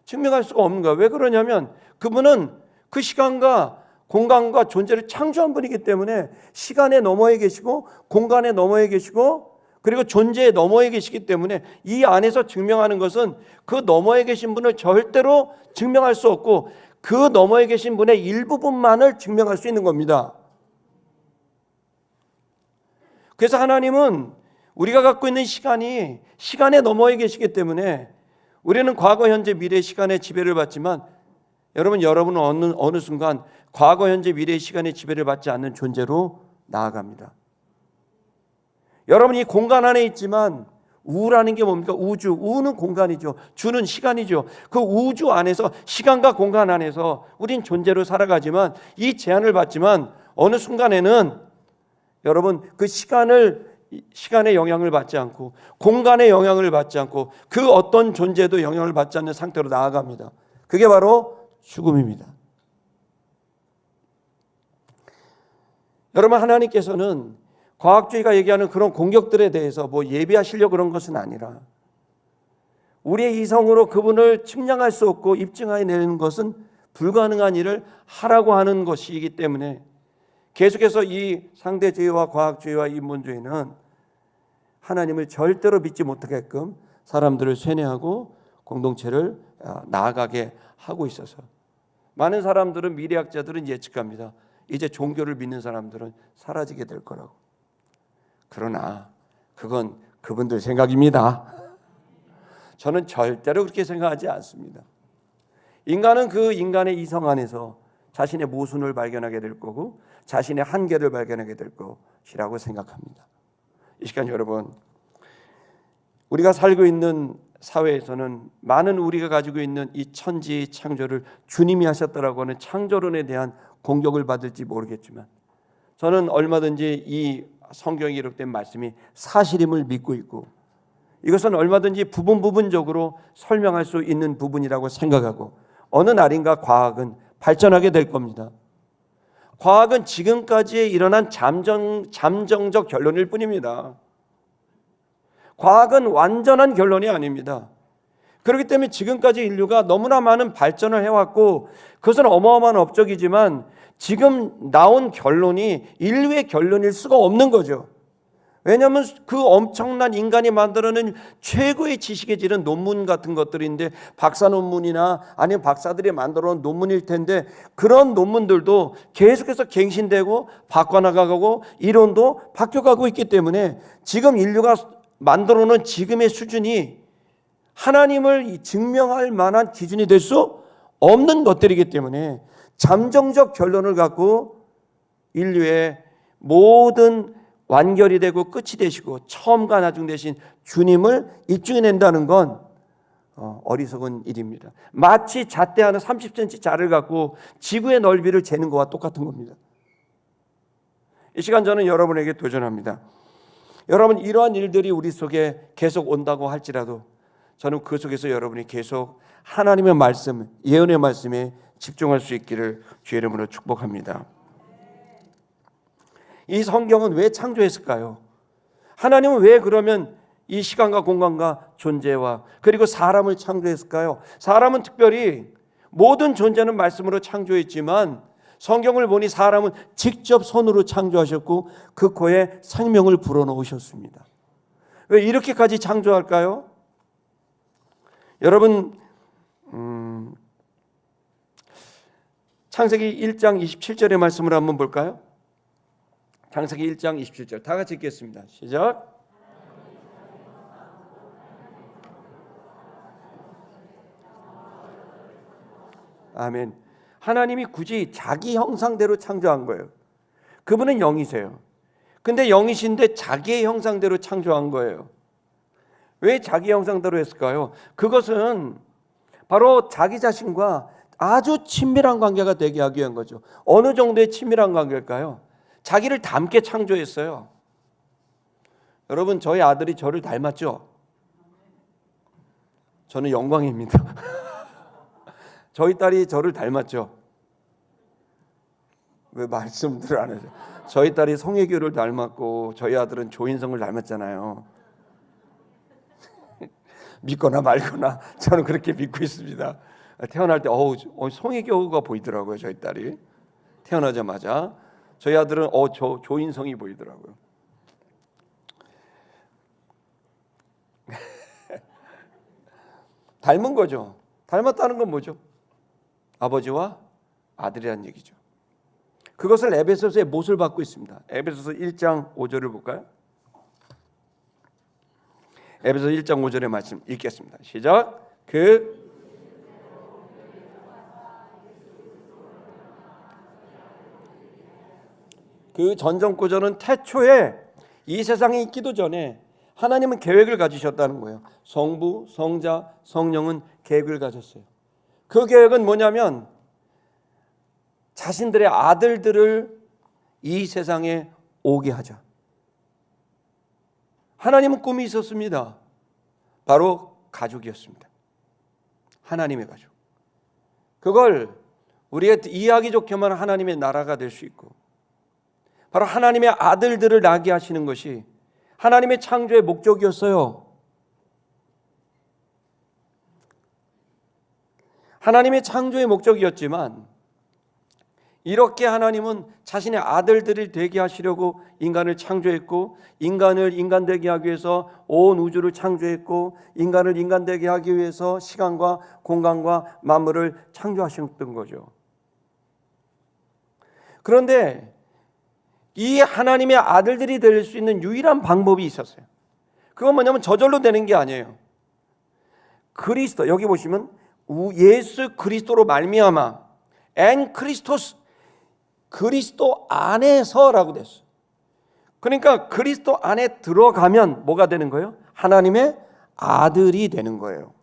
증명할 수가 없는 거예요. 왜 그러냐면 그분은 그 시간과 공간과 존재를 창조한 분이기 때문에 시간의 너머에 계시고 공간의 너머에 계시고 그리고 존재의 너머에 계시기 때문에 이 안에서 증명하는 것은 그 너머에 계신 분을 절대로 증명할 수 없고 그 너머에 계신 분의 일부분만을 증명할 수 있는 겁니다. 그래서 하나님은 우리가 갖고 있는 시간이 시간의 너머에 계시기 때문에 우리는 과거, 현재, 미래 시간의 지배를 받지만 여러분은 어느 순간 과거, 현재, 미래의 시간의 지배를 받지 않는 존재로 나아갑니다. 여러분 이 공간 안에 있지만 우라는 게 뭡니까? 우주. 우는 공간이죠. 주는 시간이죠. 그 우주 안에서 시간과 공간 안에서 우린 존재로 살아가지만 이 제한을 받지만 어느 순간에는 여러분 그 시간의 영향을 받지 않고 공간의 영향을 받지 않고 그 어떤 존재도 영향을 받지 않는 상태로 나아갑니다. 그게 바로 죽음입니다. 여러분 하나님께서는 과학주의가 얘기하는 그런 공격들에 대해서 예비하시려고 그런 것은 아니라 우리의 이성으로 그분을 측량할 수 없고 입증해내는 것은 불가능한 일을 하라고 하는 것이기 때문에 계속해서 이 상대주의와 과학주의와 인본주의는 하나님을 절대로 믿지 못하게끔 사람들을 쇠뇌하고 공동체를 나아가게 하고 있어서 많은 사람들은 미래학자들은 예측합니다. 이제 종교를 믿는 사람들은 사라지게 될 거라고. 그러나 그건 그분들 생각입니다. 저는 절대로 그렇게 생각하지 않습니다. 인간은 그 인간의 이성 안에서 자신의 모순을 발견하게 될 거고 자신의 한계를 발견하게 될 것이라고 생각합니다. 이 시간 여러분, 우리가 살고 있는 사회에서는 많은 우리가 가지고 있는 이 천지 창조를 주님이 하셨다라고 하는 창조론에 대한 공격을 받을지 모르겠지만 저는 얼마든지 이 성경에 기록된 말씀이 사실임을 믿고 있고 이것은 얼마든지 부분적으로 설명할 수 있는 부분이라고 생각하고 어느 날인가 과학은 발전하게 될 겁니다. 과학은 지금까지 일어난 잠정적 결론일 뿐입니다. 과학은 완전한 결론이 아닙니다. 그렇기 때문에 지금까지 인류가 너무나 많은 발전을 해왔고 그것은 어마어마한 업적이지만 지금 나온 결론이 인류의 결론일 수가 없는 거죠. 왜냐하면 그 엄청난 인간이 만들어낸 최고의 지식에 지른 논문 같은 것들인데 박사 논문이나 아니면 박사들이 만들어 놓은 논문일 텐데 그런 논문들도 계속해서 갱신되고 바꿔나가고 이론도 바뀌어가고 있기 때문에 지금 인류가 만들어 놓은 지금의 수준이 하나님을 증명할 만한 기준이 될 수 없는 것들이기 때문에 잠정적 결론을 갖고 인류의 모든 완결이 되고 끝이 되시고 처음과 나중 되신 주님을 입증해낸다는 건 어리석은 일입니다. 마치 잣대하는 30cm 자를 갖고 지구의 넓이를 재는 것과 똑같은 겁니다. 이 시간 저는 여러분에게 도전합니다. 여러분 이러한 일들이 우리 속에 계속 온다고 할지라도 저는 그 속에서 여러분이 계속 하나님의 말씀, 예언의 말씀에 집중할 수 있기를 주의 이름으로 축복합니다. 이 성경은 왜 창조했을까요? 하나님은 왜 그러면 이 시간과 공간과 존재와 그리고 사람을 창조했을까요? 사람은 특별히 모든 존재는 말씀으로 창조했지만 성경을 보니 사람은 직접 손으로 창조하셨고 그 코에 생명을 불어넣으셨습니다. 왜 이렇게까지 창조할까요? 여러분 창세기 1장 27절의 말씀을 한번 볼까요? 창세기 1장 27절 다 같이 읽겠습니다. 시작. 아멘. 하나님이 굳이 자기 형상대로 창조한 거예요. 그분은 영이세요. 근데 영이신데 자기의 형상대로 창조한 거예요. 왜 자기 형상대로 했을까요? 그것은 바로 자기 자신과 아주 친밀한 관계가 되게 하기 위한 거죠. 어느 정도의 친밀한 관계일까요? 자기를 닮게 창조했어요. 여러분, 저희 아들이 저를 닮았죠? 저는 영광입니다. 저희 딸이 저를 닮았죠? 왜 말씀들을 안 하죠? 저희 딸이 송혜교를 닮았고 저희 아들은 조인성을 닮았잖아요. 믿거나 말거나 저는 그렇게 믿고 있습니다. 태어날 때 송혜교가 보이더라고요. 저희 딸이 태어나자마자. 저희 아들은 조인성이 보이더라고요. 닮은 거죠. 닮았다는 건 뭐죠? 아버지와 아들이라는 얘기죠. 그것을 에베소서의 못을 받고 있습니다. 에베소서 1장 5절을 볼까요? 에베소서 1장 5절의 말씀 읽겠습니다. 시작. 그 전전구절은 태초에 이 세상이 있기도 전에 하나님은 계획을 가지셨다는 거예요. 성부, 성자, 성령은 계획을 가졌어요. 그 계획은 뭐냐면 자신들의 아들들을 이 세상에 오게 하자. 하나님은 꿈이 있었습니다. 바로 가족이었습니다. 하나님의 가족. 그걸 우리가 이해하기 좋게만 하나님의 나라가 될 수 있고, 바로 하나님의 아들들을 낳게 하시는 것이 하나님의 창조의 목적이었어요. 하나님의 창조의 목적이었지만 이렇게 하나님은 자신의 아들들이 되게 하시려고 인간을 창조했고, 인간을 인간 되게 하기 위해서 온 우주를 창조했고, 인간을 인간 되게 하기 위해서 시간과 공간과 만물을 창조하셨던 거죠. 그런데 이 하나님의 아들들이 될 수 있는 유일한 방법이 있었어요. 그건 뭐냐면 저절로 되는 게 아니에요. 그리스도, 여기 보시면 예수 그리스도로 말미암아 엔 크리스토스, 그리스도 안에서라고 됐어요. 그러니까 그리스도 안에 들어가면 뭐가 되는 거예요? 하나님의 아들이 되는 거예요.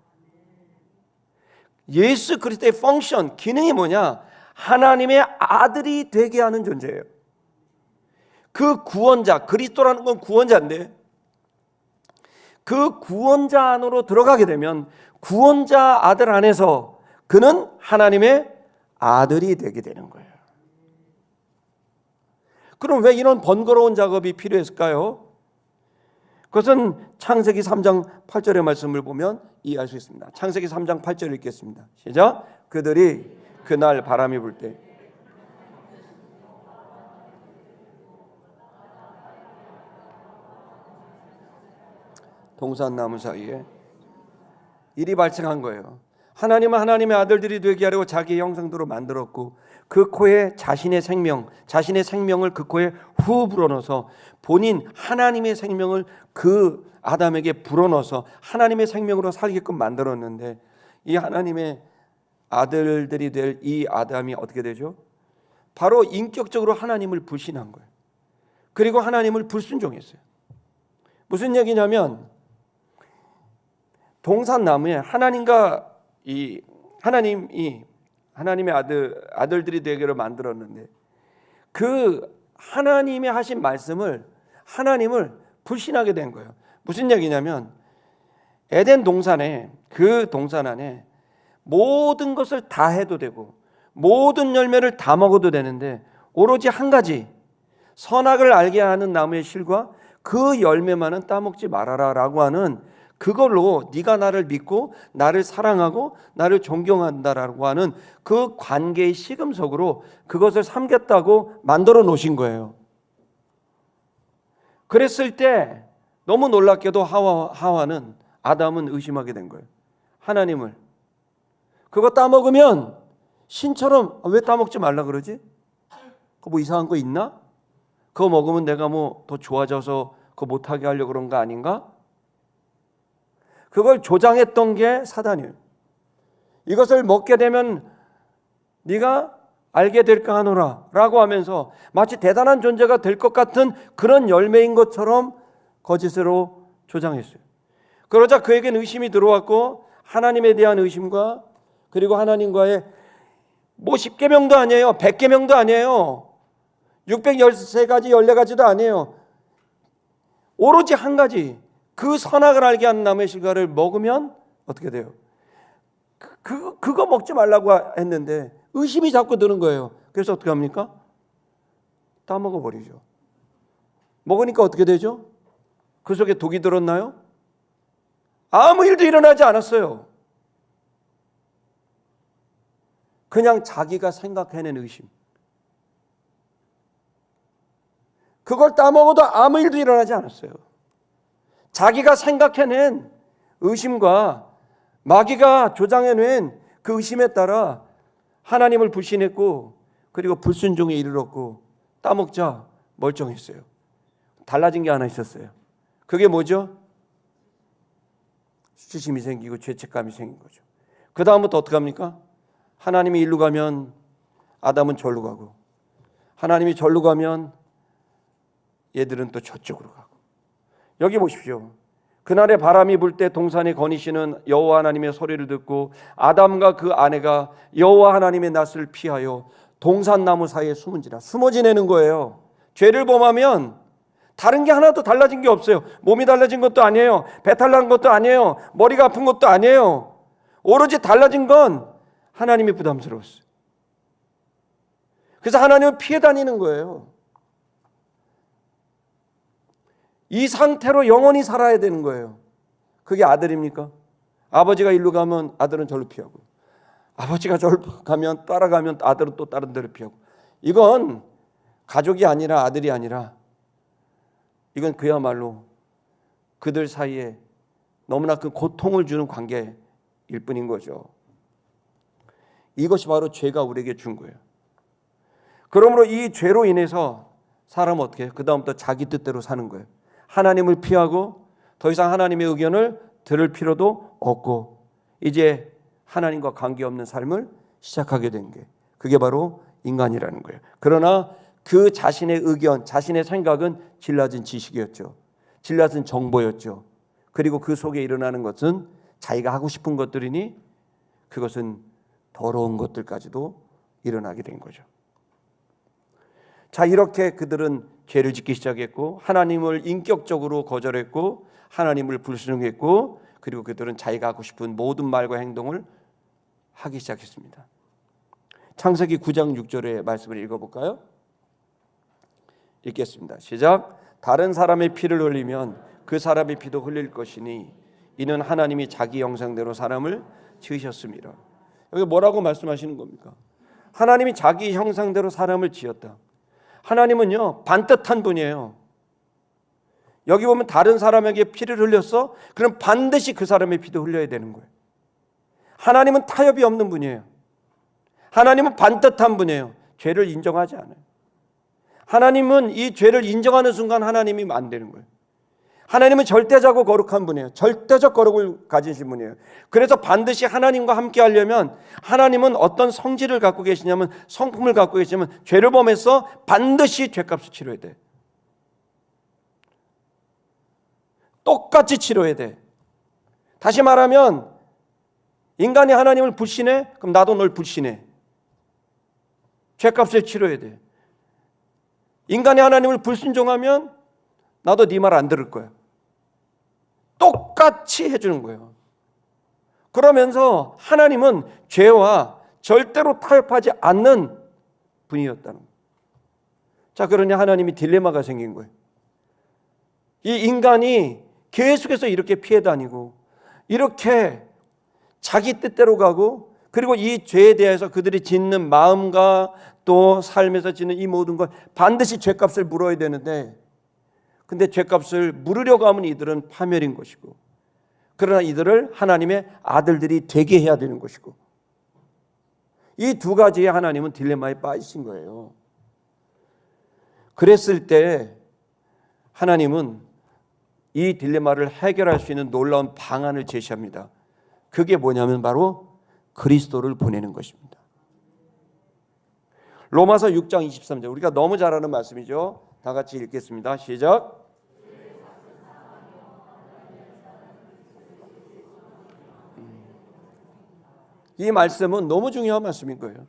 예수 그리스도의 펑션, 기능이 뭐냐? 하나님의 아들이 되게 하는 존재예요. 그 구원자, 그리스도라는 건 구원자인데 그 구원자 안으로 들어가게 되면 구원자 아들 안에서 그는 하나님의 아들이 되게 되는 거예요. 그럼 왜 이런 번거로운 작업이 필요했을까요? 그것은 창세기 3장 8절의 말씀을 보면 이해할 수 있습니다. 창세기 3장 8절 읽겠습니다. 시작. 그들이 그날 바람이 불 때 동산나무 사이에 일이 발생한 거예요. 하나님은 하나님의 아들들이 되게 하려고 자기의 형상대로 만들었고, 그 코에 자신의 생명을 그 코에 후 불어넣어서 본인 하나님의 생명을 그 아담에게 불어넣어서 하나님의 생명으로 살게끔 만들었는데, 이 하나님의 아들들이 될 이 아담이 어떻게 되죠? 바로 인격적으로 하나님을 불신한 거예요. 그리고 하나님을 불순종했어요. 무슨 얘기냐면 동산나무에 하나님이 하나님의 아들들이 되기를 만들었는데, 그 하나님이 하신 하나님을 불신하게 된 거예요. 무슨 얘기냐면 에덴 동산에, 그 동산 안에 모든 것을 다 해도 되고 모든 열매를 다 먹어도 되는데, 오로지 한 가지 선악을 알게 하는 나무의 실과 그 열매만은 따먹지 말아라 라고 하는, 그걸로 네가 나를 믿고 나를 사랑하고 나를 존경한다라고 하는 그 관계의 시금석으로 그것을 삼겠다고 만들어 놓으신 거예요. 그랬을 때 너무 놀랍게도 하와는, 아담은 의심하게 된 거예요. 하나님을. 그거 따먹으면 신처럼 왜 따먹지 말라 그러지? 그거 뭐 이상한 거 있나? 그거 먹으면 내가 뭐 더 좋아져서 그거 못하게 하려고 그런 거 아닌가? 그걸 조장했던 게 사단이에요. 이것을 먹게 되면 네가 알게 될까 하노라 라고 하면서 마치 대단한 존재가 될 것 같은 그런 열매인 것처럼 거짓으로 조장했어요. 그러자 그에겐 의심이 들어왔고, 하나님에 대한 의심과 그리고 하나님과의 10계명도 아니에요, 100계명도 아니에요, 613가지 14가지도 아니에요. 오로지 한 가지, 그 선악을 알게 하는 나무의 실과를 먹으면 어떻게 돼요? 그거 먹지 말라고 했는데 의심이 자꾸 드는 거예요. 그래서 어떻게 합니까? 다 먹어버리죠. 먹으니까 어떻게 되죠? 그 속에 독이 들었나요? 아무 일도 일어나지 않았어요. 그냥 자기가 생각해낸 의심. 그걸 따먹어도 아무 일도 일어나지 않았어요. 자기가 생각해낸 의심과 마귀가 조장해낸 그 의심에 따라 하나님을 불신했고, 그리고 불순종에 이르렀고, 따먹자 멀쩡했어요. 달라진 게 하나 있었어요. 그게 뭐죠? 수치심이 생기고 죄책감이 생긴 거죠. 그 다음부터 어떻게 합니까? 하나님이 일로 가면 아담은 절로 가고, 하나님이 절로 가면 얘들은 또 저쪽으로 가고. 여기 보십시오. 그날에 바람이 불 때 동산에 거니시는 여호와 하나님의 소리를 듣고 아담과 그 아내가 여호와 하나님의 낯을 피하여 동산나무 사이에 숨은지라. 숨어 지내는 거예요. 죄를 범하면 다른 게 하나도 달라진 게 없어요. 몸이 달라진 것도 아니에요. 배탈 난 것도 아니에요. 머리가 아픈 것도 아니에요. 오로지 달라진 건 하나님이 부담스러웠어요. 그래서 하나님을 피해 다니는 거예요. 이 상태로 영원히 살아야 되는 거예요. 그게 아들입니까? 아버지가 일로 가면 아들은 절로 피하고, 아버지가 절로 가면 따라가면 아들은 또 다른 데로 피하고. 이건 가족이 아니라, 아들이 아니라, 이건 그야말로 그들 사이에 너무나 그 고통을 주는 관계일 뿐인 거죠. 이것이 바로 죄가 우리에게 준 거예요. 그러므로 이 죄로 인해서 사람은 어떻게 해요? 그 다음부터 자기 뜻대로 사는 거예요. 하나님을 피하고 더 이상 하나님의 의견을 들을 필요도 없고, 이제 하나님과 관계없는 삶을 시작하게 된 게, 그게 바로 인간이라는 거예요. 그러나 그 자신의 의견, 자신의 생각은 질라진 지식이었죠. 질라진 정보였죠. 그리고 그 속에 일어나는 것은 자기가 하고 싶은 것들이니 그것은 더러운 것들까지도 일어나게 된 거죠. 자, 이렇게 그들은 죄를 짓기 시작했고, 하나님을 인격적으로 거절했고, 하나님을 불순종했고, 그리고 그들은 자기가 하고 싶은 모든 말과 행동을 하기 시작했습니다. 창세기 9장 6절의 말씀을 읽어볼까요? 읽겠습니다. 시작. 다른 사람의 피를 흘리면 그 사람의 피도 흘릴 것이니 이는 하나님이 자기 형상대로 사람을 지으셨습니다. 여기 뭐라고 말씀하시는 겁니까? 하나님이 자기 형상대로 사람을 지었다. 하나님은요, 반듯한 분이에요. 여기 보면 다른 사람에게 피를 흘렸어? 그럼 반드시 그 사람의 피도 흘려야 되는 거예요. 하나님은 타협이 없는 분이에요. 하나님은 반듯한 분이에요. 죄를 인정하지 않아요. 하나님은 이 죄를 인정하는 순간 하나님이 안 되는 거예요. 하나님은 절대자고 거룩한 분이에요. 절대적 거룩을 가지신 분이에요. 그래서 반드시 하나님과 함께 하려면, 하나님은 어떤 성질을 갖고 계시냐면, 성품을 갖고 계시냐면, 죄를 범해서 반드시 죄값을 치러야 돼. 똑같이 치러야 돼. 다시 말하면 인간이 하나님을 불신해? 그럼 나도 널 불신해. 죄값을 치러야 돼. 인간이 하나님을 불순종하면 나도 네 말 안 들을 거야. 똑같이 해주는 거예요. 그러면서 하나님은 죄와 절대로 타협하지 않는 분이었다는 거예요. 자, 그러니 하나님이 딜레마가 생긴 거예요. 이 인간이 계속해서 이렇게 피해 다니고, 이렇게 자기 뜻대로 가고, 그리고 이 죄에 대해서 그들이 짓는 마음과 또 삶에서 짓는 이 모든 걸 반드시 죄값을 물어야 되는데, 근데 죄값을 물으려고 하면 이들은 파멸인 것이고, 그러나 이들을 하나님의 아들들이 되게 해야 되는 것이고, 이 두 가지의 하나님은 딜레마에 빠지신 거예요. 그랬을 때 하나님은 이 딜레마를 해결할 수 있는 놀라운 방안을 제시합니다. 그게 뭐냐면 바로 그리스도를 보내는 것입니다. 로마서 6장 23절, 우리가 너무 잘 아는 말씀이죠. 다 같이 읽겠습니다. 시작. 이 말씀은 너무 중요한 말씀인 거예요.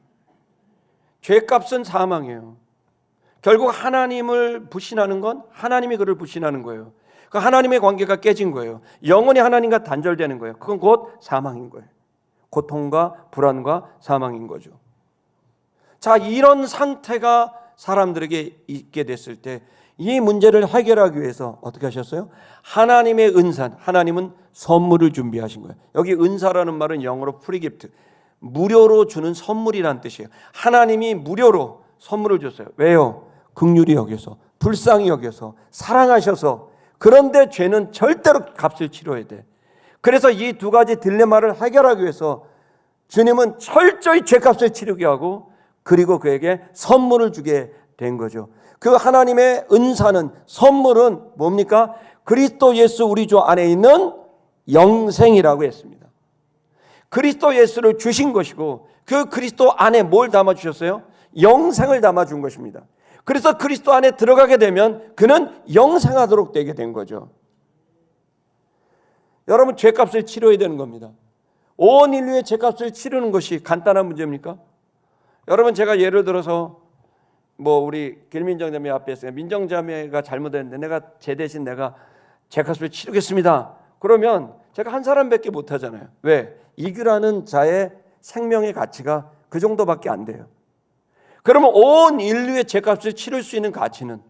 죄값은 사망이에요. 결국 하나님을 불신하는 건 하나님이 그를 불신하는 거예요. 그 하나님의 관계가 깨진 거예요. 영원히 하나님과 단절되는 거예요. 그건 곧 사망인 거예요. 고통과 불안과 사망인 거죠. 자, 이런 상태가 사람들에게 있게 됐을 때 이 문제를 해결하기 위해서 어떻게 하셨어요? 하나님의 은사, 하나님은 선물을 준비하신 거예요. 여기 은사라는 말은 영어로 프리기프트, 무료로 주는 선물이란 뜻이에요. 하나님이 무료로 선물을 줬어요. 왜요? 긍휼히 여겨서, 불쌍히 여겨서, 사랑하셔서. 그런데 죄는 절대로 값을 치러야 돼. 그래서 이 두 가지 딜레마를 해결하기 위해서 주님은 철저히 죄값을 치르게 하고 그리고 그에게 선물을 주게 된 거죠. 그 하나님의 은사는, 선물은 뭡니까? 그리스도 예수 우리 주 안에 있는 영생이라고 했습니다. 그리스도 예수를 주신 것이고 그 그리스도 안에 뭘 담아주셨어요? 영생을 담아준 것입니다. 그래서 그리스도 안에 들어가게 되면 그는 영생하도록 되게 된 거죠. 여러분, 죄값을 치러야 되는 겁니다. 온 인류의 죄값을 치르는 것이 간단한 문제입니까? 여러분, 제가 예를 들어서 우리 길민정자매 앞에서 민정자매가 잘못했는데 내가 제 대신 내가 죄값을 치르겠습니다. 그러면 제가 한 사람밖에 못 하잖아요. 왜? 이규라는 자의 생명의 가치가 그 정도밖에 안 돼요. 그러면 온 인류의 죄값을 치를 수 있는 가치는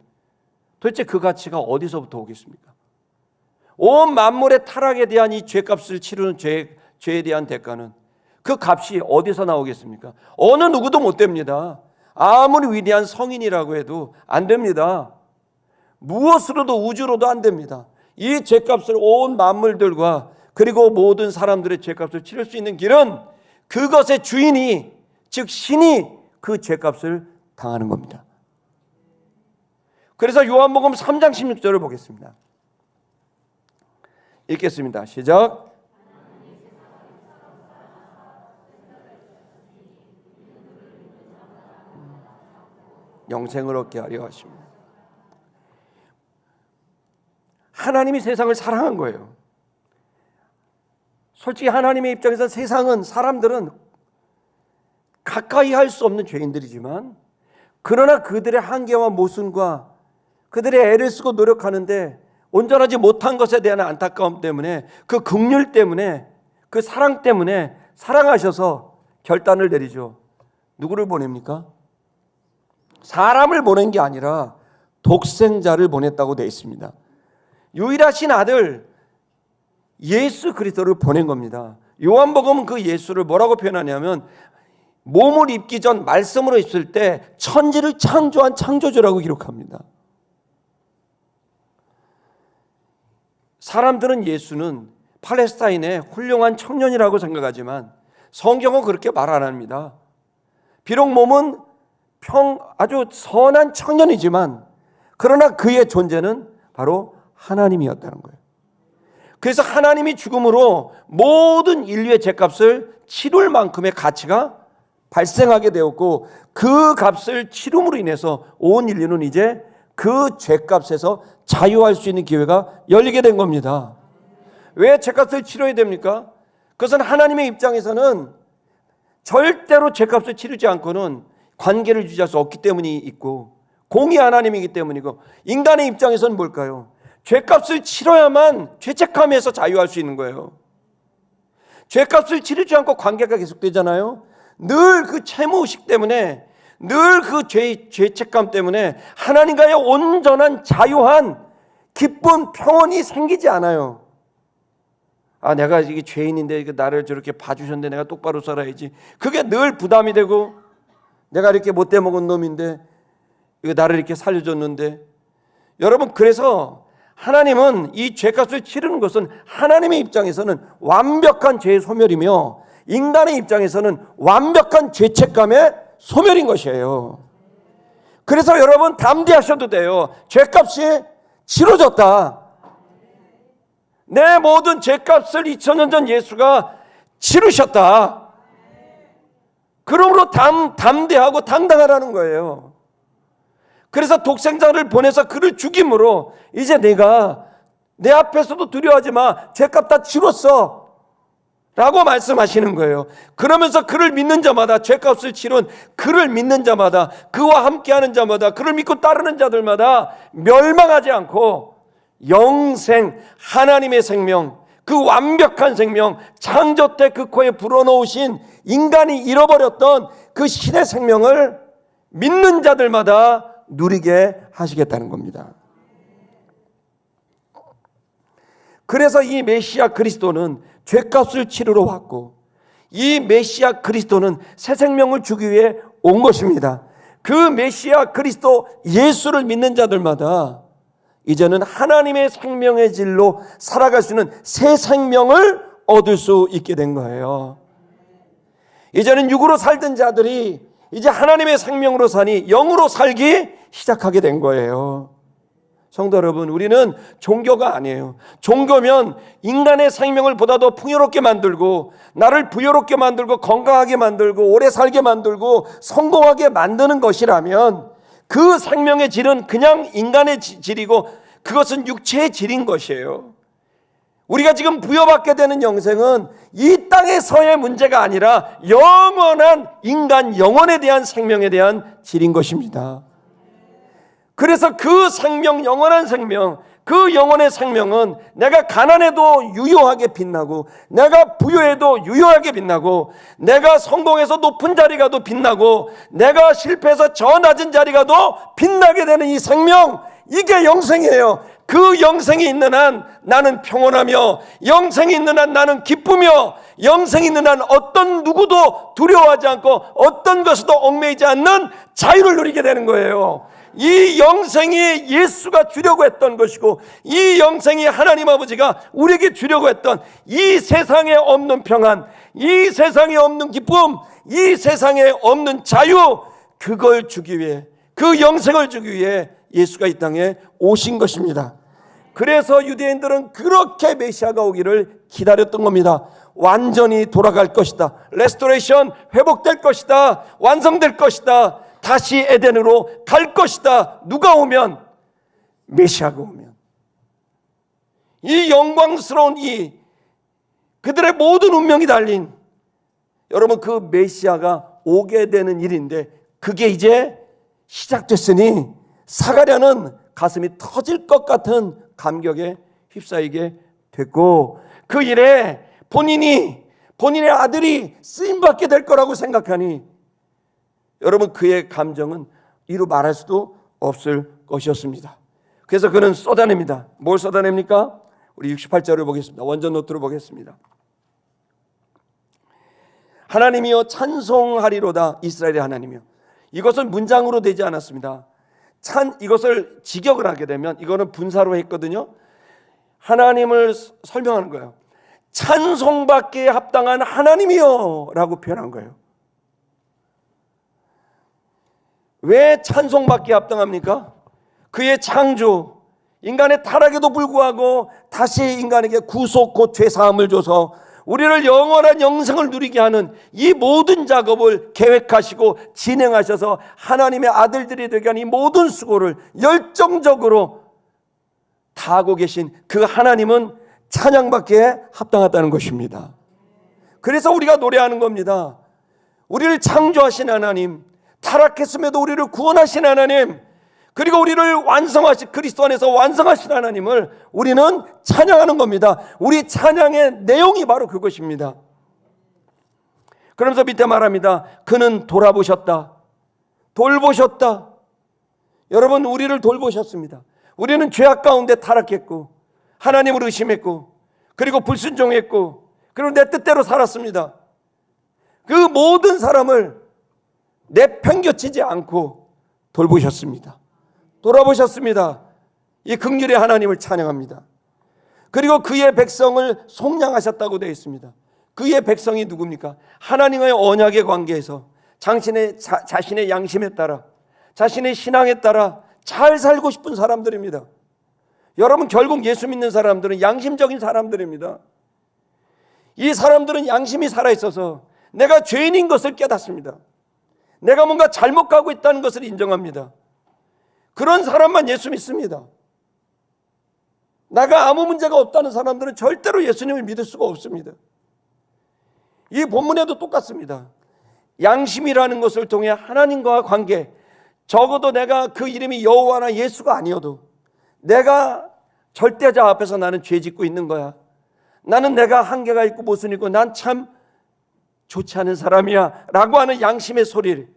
도대체 그 가치가 어디서부터 오겠습니까? 온 만물의 타락에 대한 이 죄값을 치르는 죄에 대한 대가는 그 값이 어디서 나오겠습니까? 어느 누구도 못 됩니다. 아무리 위대한 성인이라고 해도 안 됩니다. 무엇으로도 우주로도 안 됩니다. 이 죄값을 온 만물들과 그리고 모든 사람들의 죄값을 치를 수 있는 길은 그것의 주인이, 즉 신이 그 죄값을 당하는 겁니다. 그래서 요한복음 3장 16절을 보겠습니다. 읽겠습니다. 시작. 영생을 얻게 하려 하십니다. 하나님이 세상을 사랑한 거예요. 솔직히 하나님의 입장에서 세상은, 사람들은 가까이 할 수 없는 죄인들이지만 그러나 그들의 한계와 모순과 그들의 애를 쓰고 노력하는데 온전하지 못한 것에 대한 안타까움 때문에, 그 긍휼 때문에, 그 사랑 때문에 사랑하셔서 결단을 내리죠. 누구를 보냅니까? 사람을 보낸 게 아니라 독생자를 보냈다고 되어 있습니다. 유일하신 아들 예수 그리스도를 보낸 겁니다. 요한복음은 그 예수를 뭐라고 표현하냐면 몸을 입기 전 말씀으로 있을 때 천지를 창조한 창조주라고 기록합니다. 사람들은 예수는 팔레스타인의 훌륭한 청년이라고 생각하지만 성경은 그렇게 말 안 합니다. 비록 몸은 아주 선한 청년이지만 그러나 그의 존재는 바로 하나님이었다는 거예요. 그래서 하나님이 죽음으로 모든 인류의 죄값을 치룰 만큼의 가치가 발생하게 되었고 그 값을 치름으로 인해서 온 인류는 이제 그 죄값에서 자유할 수 있는 기회가 열리게 된 겁니다. 왜 죄값을 치러야 됩니까? 그것은 하나님의 입장에서는 절대로 죄값을 치르지 않고는 관계를 유지할 수 없기 때문이 있고 공의 하나님이기 때문이고, 인간의 입장에서는 뭘까요? 죄값을 치러야만 죄책감에서 자유할 수 있는 거예요. 죄값을 치르지 않고 관계가 계속되잖아요. 늘 그 채무의식 때문에, 늘 그 죄책감 때문에 하나님과의 온전한 자유한 기쁜 평온이 생기지 않아요. 아, 내가 이게 죄인인데 나를 저렇게 봐주셨는데 내가 똑바로 살아야지. 그게 늘 부담이 되고, 내가 이렇게 못돼 먹은 놈인데 이거 나를 이렇게 살려줬는데. 여러분, 그래서 하나님은 이 죄값을 치르는 것은 하나님의 입장에서는 완벽한 죄의 소멸이며 인간의 입장에서는 완벽한 죄책감의 소멸인 것이에요. 그래서 여러분 담대하셔도 돼요. 죄값이 치러졌다. 내 모든 죄값을 2000년 전 예수가 치르셨다. 그러므로 담대하고 당당하라는 거예요. 그래서 독생자를 보내서 그를 죽임으로 이제 내가 내 앞에서도 두려워하지 마. 죄값 다 치렀어. 라고 말씀하시는 거예요. 그러면서 그를 믿는 자마다, 죄값을 치른 그를 믿는 자마다, 그와 함께하는 자마다, 그를 믿고 따르는 자들마다 멸망하지 않고 영생, 하나님의 생명, 그 완벽한 생명, 창조 때 그 코에 불어넣으신 인간이 잃어버렸던 그 신의 생명을 믿는 자들마다 누리게 하시겠다는 겁니다. 그래서 이 메시아 그리스도는 죄값을 치르러 왔고, 이 메시아 그리스도는 새 생명을 주기 위해 온 것입니다. 그 메시아 그리스도 예수를 믿는 자들마다 이제는 하나님의 생명의 질로 살아갈 수 있는 새 생명을 얻을 수 있게 된 거예요. 이제는 육으로 살던 자들이 이제 하나님의 생명으로 사니 영으로 살기 시작하게 된 거예요. 성도 여러분, 우리는 종교가 아니에요. 종교면 인간의 생명을 보다 더 풍요롭게 만들고, 나를 부여롭게 만들고, 건강하게 만들고, 오래 살게 만들고, 성공하게 만드는 것이라면 그 생명의 질은 그냥 인간의 질이고, 그것은 육체의 질인 것이에요. 우리가 지금 부여받게 되는 영생은 이 땅에서의 문제가 아니라 영원한 인간 영혼에 대한 생명에 대한 질인 것입니다. 그래서 그 생명, 영원한 생명, 그 영혼의 생명은 내가 가난해도 유효하게 빛나고, 내가 부유해도 유효하게 빛나고, 내가 성공해서 높은 자리 가도 빛나고, 내가 실패해서 저 낮은 자리 가도 빛나게 되는 이 생명, 이게 영생이에요. 그 영생이 있는 한 나는 평온하며, 영생이 있는 한 나는 기쁘며, 영생이 있는 한 어떤 누구도 두려워하지 않고 어떤 것에도 얽매이지 않는 자유를 누리게 되는 거예요. 이 영생이 예수가 주려고 했던 것이고, 이 영생이 하나님 아버지가 우리에게 주려고 했던 이 세상에 없는 평안, 이 세상에 없는 기쁨, 이 세상에 없는 자유, 그걸 주기 위해, 그 영생을 주기 위해 예수가 이 땅에 오신 것입니다. 그래서 유대인들은 그렇게 메시아가 오기를 기다렸던 겁니다. 완전히 돌아갈 것이다, 레스토레이션, 회복될 것이다, 완성될 것이다, 다시 에덴으로 갈 것이다. 누가 오면? 메시아가 오면. 이 영광스러운 이 그들의 모든 운명이 달린, 여러분, 그 메시아가 오게 되는 일인데 그게 이제 시작됐으니 사가랴는 가슴이 터질 것 같은 감격에 휩싸이게 됐고, 그 일에 본인의 아들이 쓰임받게 될 거라고 생각하니 여러분, 그의 감정은 이루 말할 수도 없을 것이었습니다. 그래서 그는 쏟아냅니다. 뭘 쏟아냅니까? 우리 68절을 보겠습니다. 원전 노트로 보겠습니다. 하나님이여 찬송하리로다, 이스라엘의 하나님이여. 이것은 문장으로 되지 않았습니다. 이것을 직역을 하게 되면, 이거는 분사로 했거든요. 하나님을 설명하는 거예요. 찬송받기에 합당한 하나님이여 라고 표현한 거예요. 왜 찬송받기에 합당합니까? 그의 창조, 인간의 타락에도 불구하고 다시 인간에게 구속 곧 죄사함을 줘서 우리를 영원한 영생을 누리게 하는 이 모든 작업을 계획하시고 진행하셔서 하나님의 아들들이 되게 하는 이 모든 수고를 열정적으로 다하고 계신 그 하나님은 찬양받기에 합당하다는 것입니다. 그래서 우리가 노래하는 겁니다. 우리를 창조하신 하나님, 타락했음에도 우리를 구원하신 하나님, 그리고 우리를 완성하신, 그리스도 안에서 완성하신 하나님을 우리는 찬양하는 겁니다. 우리 찬양의 내용이 바로 그것입니다. 그러면서 밑에 말합니다. 그는 돌아보셨다, 돌보셨다. 여러분, 우리를 돌보셨습니다. 우리는 죄악 가운데 타락했고 하나님을 의심했고 그리고 불순종했고 그리고 내 뜻대로 살았습니다. 그 모든 사람을 내팽겨치지 않고 돌보셨습니다. 돌아보셨습니다. 이 긍휼의 하나님을 찬양합니다. 그리고 그의 백성을 속량하셨다고 되어 있습니다. 그의 백성이 누굽니까? 하나님의 언약의 관계에서 자신의 양심에 따라, 자신의 신앙에 따라 잘 살고 싶은 사람들입니다. 여러분, 결국 예수 믿는 사람들은 양심적인 사람들입니다. 이 사람들은 양심이 살아있어서 내가 죄인인 것을 깨닫습니다. 내가 뭔가 잘못 가고 있다는 것을 인정합니다. 그런 사람만 예수 믿습니다. 내가 아무 문제가 없다는 사람들은 절대로 예수님을 믿을 수가 없습니다. 이 본문에도 똑같습니다. 양심이라는 것을 통해 하나님과 관계, 적어도 내가 그 이름이 여호와나 예수가 아니어도 내가 절대자 앞에서 나는 죄 짓고 있는 거야. 나는 내가 한계가 있고 모순이 있고 난 참 좋지 않은 사람이야 라고 하는 양심의 소리를,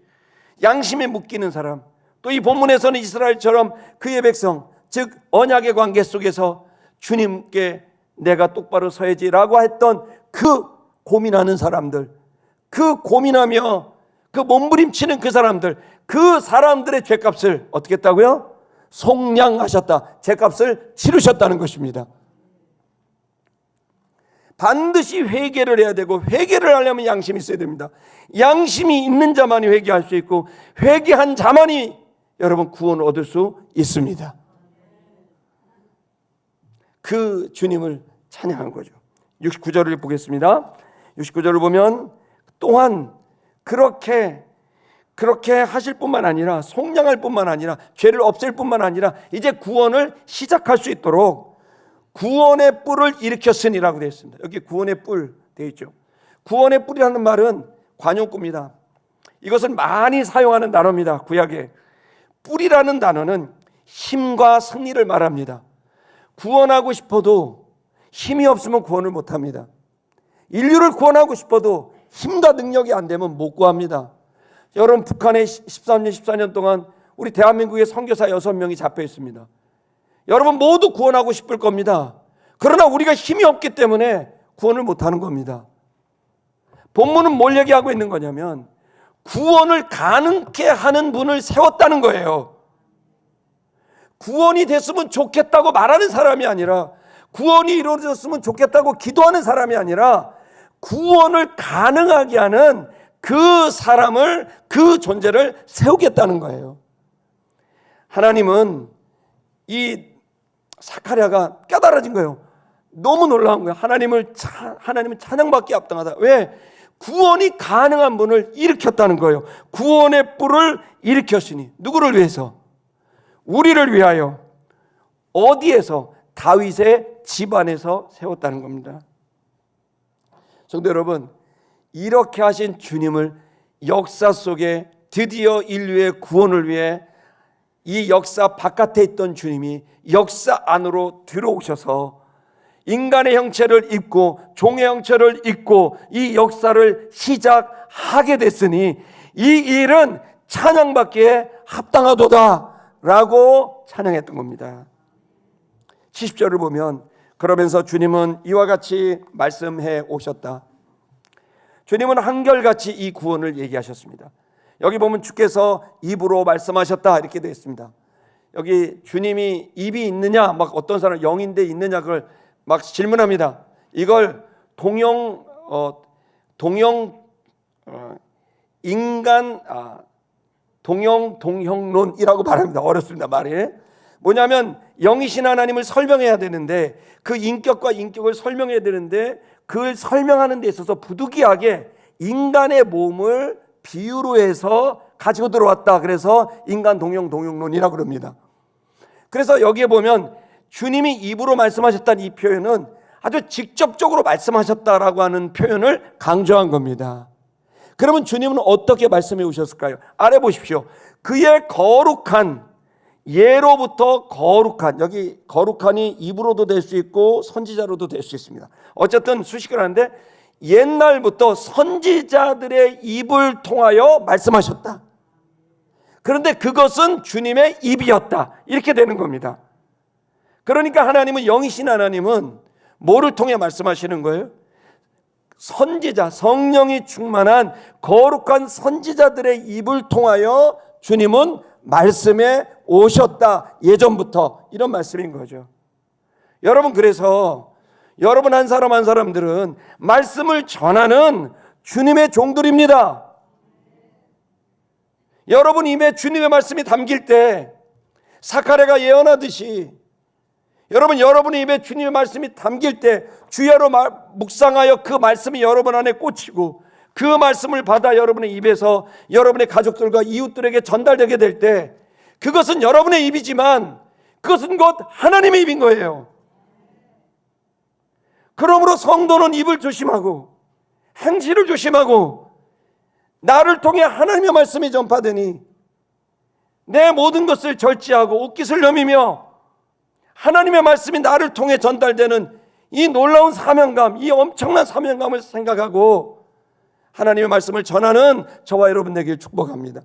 양심에 묶이는 사람, 또 이 본문에서는 이스라엘처럼 그의 백성, 즉 언약의 관계 속에서 주님께 내가 똑바로 서야지라고 했던 그 고민하는 사람들, 그 고민하며 그 몸부림치는 그 사람들의 죄값을 어떻게 했다고요? 속량하셨다. 죄값을 치르셨다는 것입니다. 반드시 회개를 해야 되고, 회개를 하려면 양심이 있어야 됩니다. 양심이 있는 자만이 회개할 수 있고, 회개한 자만이 여러분 구원을 얻을 수 있습니다. 그 주님을 찬양한 거죠. 69절을 보겠습니다. 69절을 보면 또한 그렇게 하실 뿐만 아니라, 속량할 뿐만 아니라, 죄를 없앨 뿐만 아니라 이제 구원을 시작할 수 있도록 구원의 뿔을 일으켰으니라고 되어 있습니다. 여기 구원의 뿔 되어 있죠. 구원의 뿔이라는 말은 관용구입니다. 이것은 많이 사용하는 단어입니다. 구약에. 뿔이라는 단어는 힘과 승리를 말합니다. 구원하고 싶어도 힘이 없으면 구원을 못합니다. 인류를 구원하고 싶어도 힘과 능력이 안 되면 못 구합니다. 여러분, 북한에 13년, 14년 동안 우리 대한민국의 선교사 6명이 잡혀 있습니다. 여러분 모두 구원하고 싶을 겁니다. 그러나 우리가 힘이 없기 때문에 구원을 못하는 겁니다. 본문은 뭘 얘기하고 있는 거냐면 구원을 가능케 하는 분을 세웠다는 거예요. 구원이 됐으면 좋겠다고 말하는 사람이 아니라, 구원이 이루어졌으면 좋겠다고 기도하는 사람이 아니라, 구원을 가능하게 하는 그 사람을, 그 존재를 세우겠다는 거예요. 하나님은 이 사카랴가 깨달아진 거예요. 너무 놀라운 거예요. 하나님은 찬양받기 합당하다. 왜? 구원이 가능한 분을 일으켰다는 거예요. 구원의 뿔을 일으켰으니 누구를 위해서? 우리를 위하여. 어디에서? 다윗의 집안에서 세웠다는 겁니다. 성도 여러분, 이렇게 하신 주님을 역사 속에 드디어 인류의 구원을 위해 이 역사 바깥에 있던 주님이 역사 안으로 들어오셔서 인간의 형체를 입고 종의 형체를 입고 이 역사를 시작하게 됐으니 이 일은 찬양받기에 합당하도다 라고 찬양했던 겁니다. 70절을 보면 그러면서 주님은 이와 같이 말씀해 오셨다. 주님은 한결같이 이 구원을 얘기하셨습니다. 여기 보면 주께서 입으로 말씀하셨다 이렇게 되어 있습니다. 여기 주님이 입이 있느냐, 막 어떤 사람 영인데 있느냐 그걸 막 질문합니다. 이걸 동형론이라고 말합니다. 어렵습니다, 말이. 뭐냐면 영이신 하나님을 설명해야 되는데, 그 인격과 인격을 설명해야 되는데, 그걸 설명하는 데 있어서 부득이하게 인간의 몸을 비유로 해서 가지고 들어왔다. 그래서 인간 동형론이라고 그럽니다. 그래서 여기에 보면 주님이 입으로 말씀하셨다는 이 표현은 아주 직접적으로 말씀하셨다라고 하는 표현을 강조한 겁니다. 그러면 주님은 어떻게 말씀해 오셨을까요? 아래 보십시오. 그의 거룩한, 예로부터 거룩한, 여기 거룩한이 입으로도 될 수 있고 선지자로도 될 수 있습니다. 어쨌든 수식을 하는데 옛날부터 선지자들의 입을 통하여 말씀하셨다. 그런데 그것은 주님의 입이었다. 이렇게 되는 겁니다. 그러니까 하나님은, 영이신 하나님은 뭐를 통해 말씀하시는 거예요? 선지자, 성령이 충만한 거룩한 선지자들의 입을 통하여 주님은 말씀해 오셨다. 예전부터 이런 말씀인 거죠. 여러분, 그래서 여러분 한 사람 한 사람들은 말씀을 전하는 주님의 종들입니다. 여러분 입에 주님의 말씀이 담길 때 사카랴가 예언하듯이 여러분의 입에 주님의 말씀이 담길 때 주야로 묵상하여 그 말씀이 여러분 안에 꽂히고 그 말씀을 받아 여러분의 입에서 여러분의 가족들과 이웃들에게 전달되게 될 때 그것은 여러분의 입이지만 그것은 곧 하나님의 입인 거예요. 그러므로 성도는 입을 조심하고 행실을 조심하고 나를 통해 하나님의 말씀이 전파되니 내 모든 것을 절제하고 옷깃을 여미며 하나님의 말씀이 나를 통해 전달되는 이 놀라운 사명감, 이 엄청난 사명감을 생각하고 하나님의 말씀을 전하는 저와 여러분 되길 축복합니다.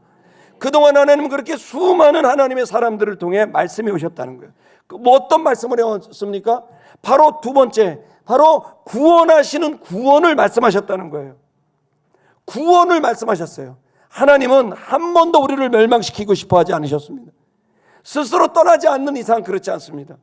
그동안 하나님은 그렇게 수많은 하나님의 사람들을 통해 말씀이 오셨다는 거예요. 뭐 어떤 말씀을 해왔습니까? 바로 두 번째, 바로 구원하시는 구원을 말씀하셨다는 거예요. 구원을 말씀하셨어요. 하나님은 한 번도 우리를 멸망시키고 싶어 하지 않으셨습니다. 스스로 떠나지 않는 이상 그렇지 않습니다.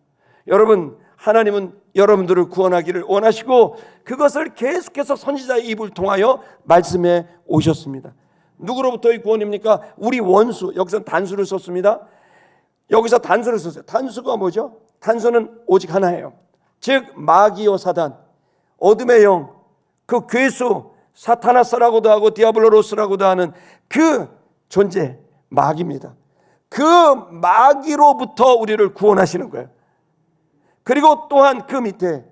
여러분, 하나님은 여러분들을 구원하기를 원하시고 그것을 계속해서 선지자의 입을 통하여 말씀해 오셨습니다. 누구로부터의 구원입니까? 우리 원수, 여기서 단수를 썼습니다. 여기서 단수를 썼어요. 단수가 뭐죠? 단수는 오직 하나예요. 즉 마귀요 사단, 어둠의 영, 그 괴수, 사타나스라고도 하고 디아블로로스라고도 하는 그 존재, 마귀입니다. 그 마귀로부터 우리를 구원하시는 거예요. 그리고 또한 그 밑에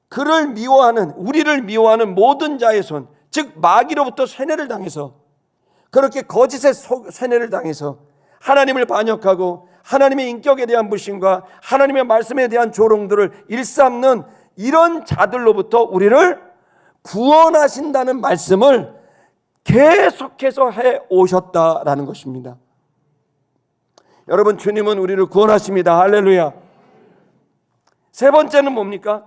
그를 미워하는, 우리를 미워하는 모든 자의 손, 즉 마귀로부터 쇠뇌를 당해서, 그렇게 거짓의 쇠뇌를 당해서 하나님을 반역하고 하나님의 인격에 대한 불신과 하나님의 말씀에 대한 조롱들을 일삼는 이런 자들로부터 우리를 구원하신다는 말씀을 계속해서 해 오셨다라는 것입니다. 여러분, 주님은 우리를 구원하십니다. 할렐루야. 세 번째는 뭡니까?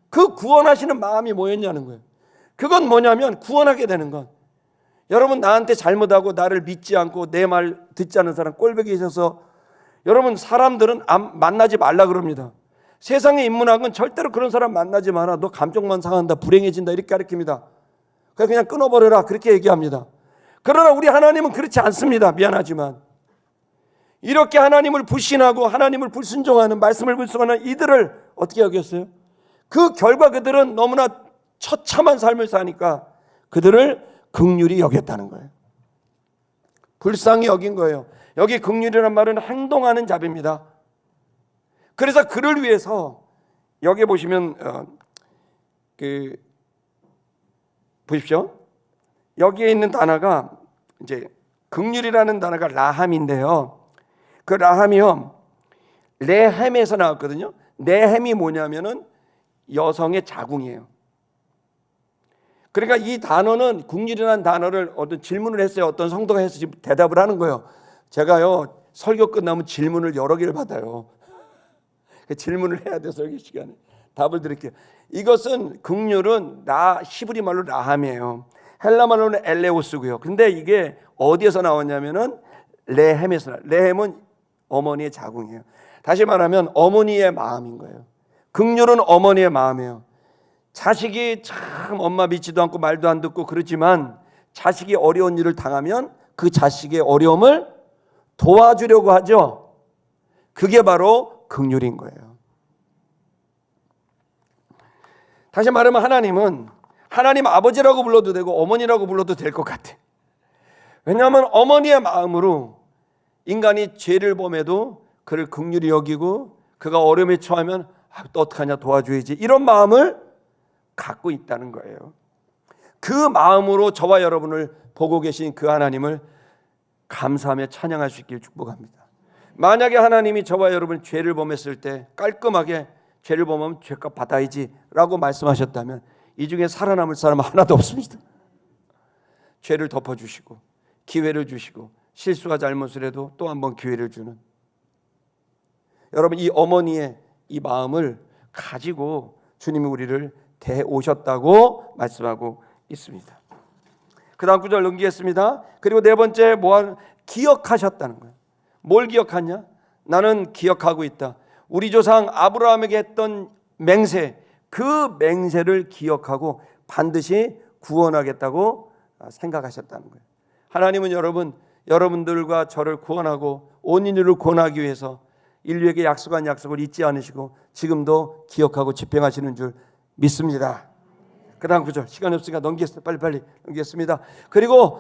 그 구원하시는 마음이 뭐였냐는 거예요. 그건 뭐냐면, 구원하게 되는 건, 여러분 나한테 잘못하고 나를 믿지 않고 내 말 듣지 않는 사람 꼴보기 있어서 여러분, 사람들은 만나지 말라 그럽니다. 세상에 인문학은 절대로 그런 사람 만나지 마라. 너 감정만 상한다, 불행해진다, 이렇게 가르칩니다. 그냥 끊어버려라, 그렇게 얘기합니다. 그러나 우리 하나님은 그렇지 않습니다. 미안하지만 이렇게 하나님을 불신하고 하나님을 불순종하는, 말씀을 불순종하는 이들을 어떻게 여겼어요? 그 결과 그들은 너무나 처참한 삶을 사니까 그들을 긍휼히 여겼다는 거예요. 불쌍히 여긴 거예요. 여기 긍휼이란 말은 행동하는 자비입니다. 그래서 그를 위해서 여기 보시면 보십시오. 여기에 있는 단어가 이제 긍휼이라는 단어가 라함인데요. 그 라함이요, 레헴에서 나왔거든요. 레헴이 뭐냐면은 여성의 자궁이에요. 그러니까 이 단어는, 긍휼이라는 단어를 어떤 질문을 했어요. 어떤 성도가 해서 지금 대답을 하는 거예요. 제가요 설교 끝나면 질문을 여러 개를 받아요. 질문을 해야 돼요. 설교 시간에 답을 드릴게요. 이것은 긍휼은 히브리 말로 라함이에요. 헬라 말로는 엘레오스고요. 근데 이게 어디에서 나왔냐면은 레헴에서. 레헴은 어머니의 자궁이에요. 다시 말하면 어머니의 마음인 거예요. 긍휼은 어머니의 마음이에요. 자식이 참 엄마 믿지도 않고 말도 안 듣고 그러지만 자식이 어려운 일을 당하면 그 자식의 어려움을 도와주려고 하죠. 그게 바로 긍휼인 거예요. 다시 말하면 하나님은 하나님 아버지라고 불러도 되고 어머니라고 불러도 될 것 같아. 왜냐하면 어머니의 마음으로 인간이 죄를 범해도 그를 긍휼히 여기고 그가 어려움에 처하면 또 어떡하냐, 도와줘야지, 이런 마음을 갖고 있다는 거예요. 그 마음으로 저와 여러분을 보고 계신 그 하나님을 감사하며 찬양할 수 있기를 축복합니다. 만약에 하나님이 저와 여러분 죄를 범했을 때 깔끔하게 죄를 범하면 죄값 받아야지 라고 말씀하셨다면 이 중에 살아남을 사람은 하나도 없습니다. 죄를 덮어주시고 기회를 주시고 실수와 잘못을 해도 또 한 번 기회를 주는, 여러분 이 어머니의 이 마음을 가지고 주님이 우리를 대오셨다고 말씀하고 있습니다. 그 다음 구절 넘기겠습니다. 그리고 네 번째 기억하셨다는 거예요. 뭘 기억하냐? 나는 기억하고 있다. 우리 조상 아브라함에게 했던 맹세, 그 맹세를 기억하고 반드시 구원하겠다고 생각하셨다는 거예요. 하나님은 여러분들과 저를 구원하고 온 인류를 구원하기 위해서 인류에게 약속한 약속을 잊지 않으시고 지금도 기억하고 집행하시는 줄 믿습니다. 그 다음 구절, 시간이 없으니까 넘기겠습니다. 빨리빨리 넘기겠습니다. 그리고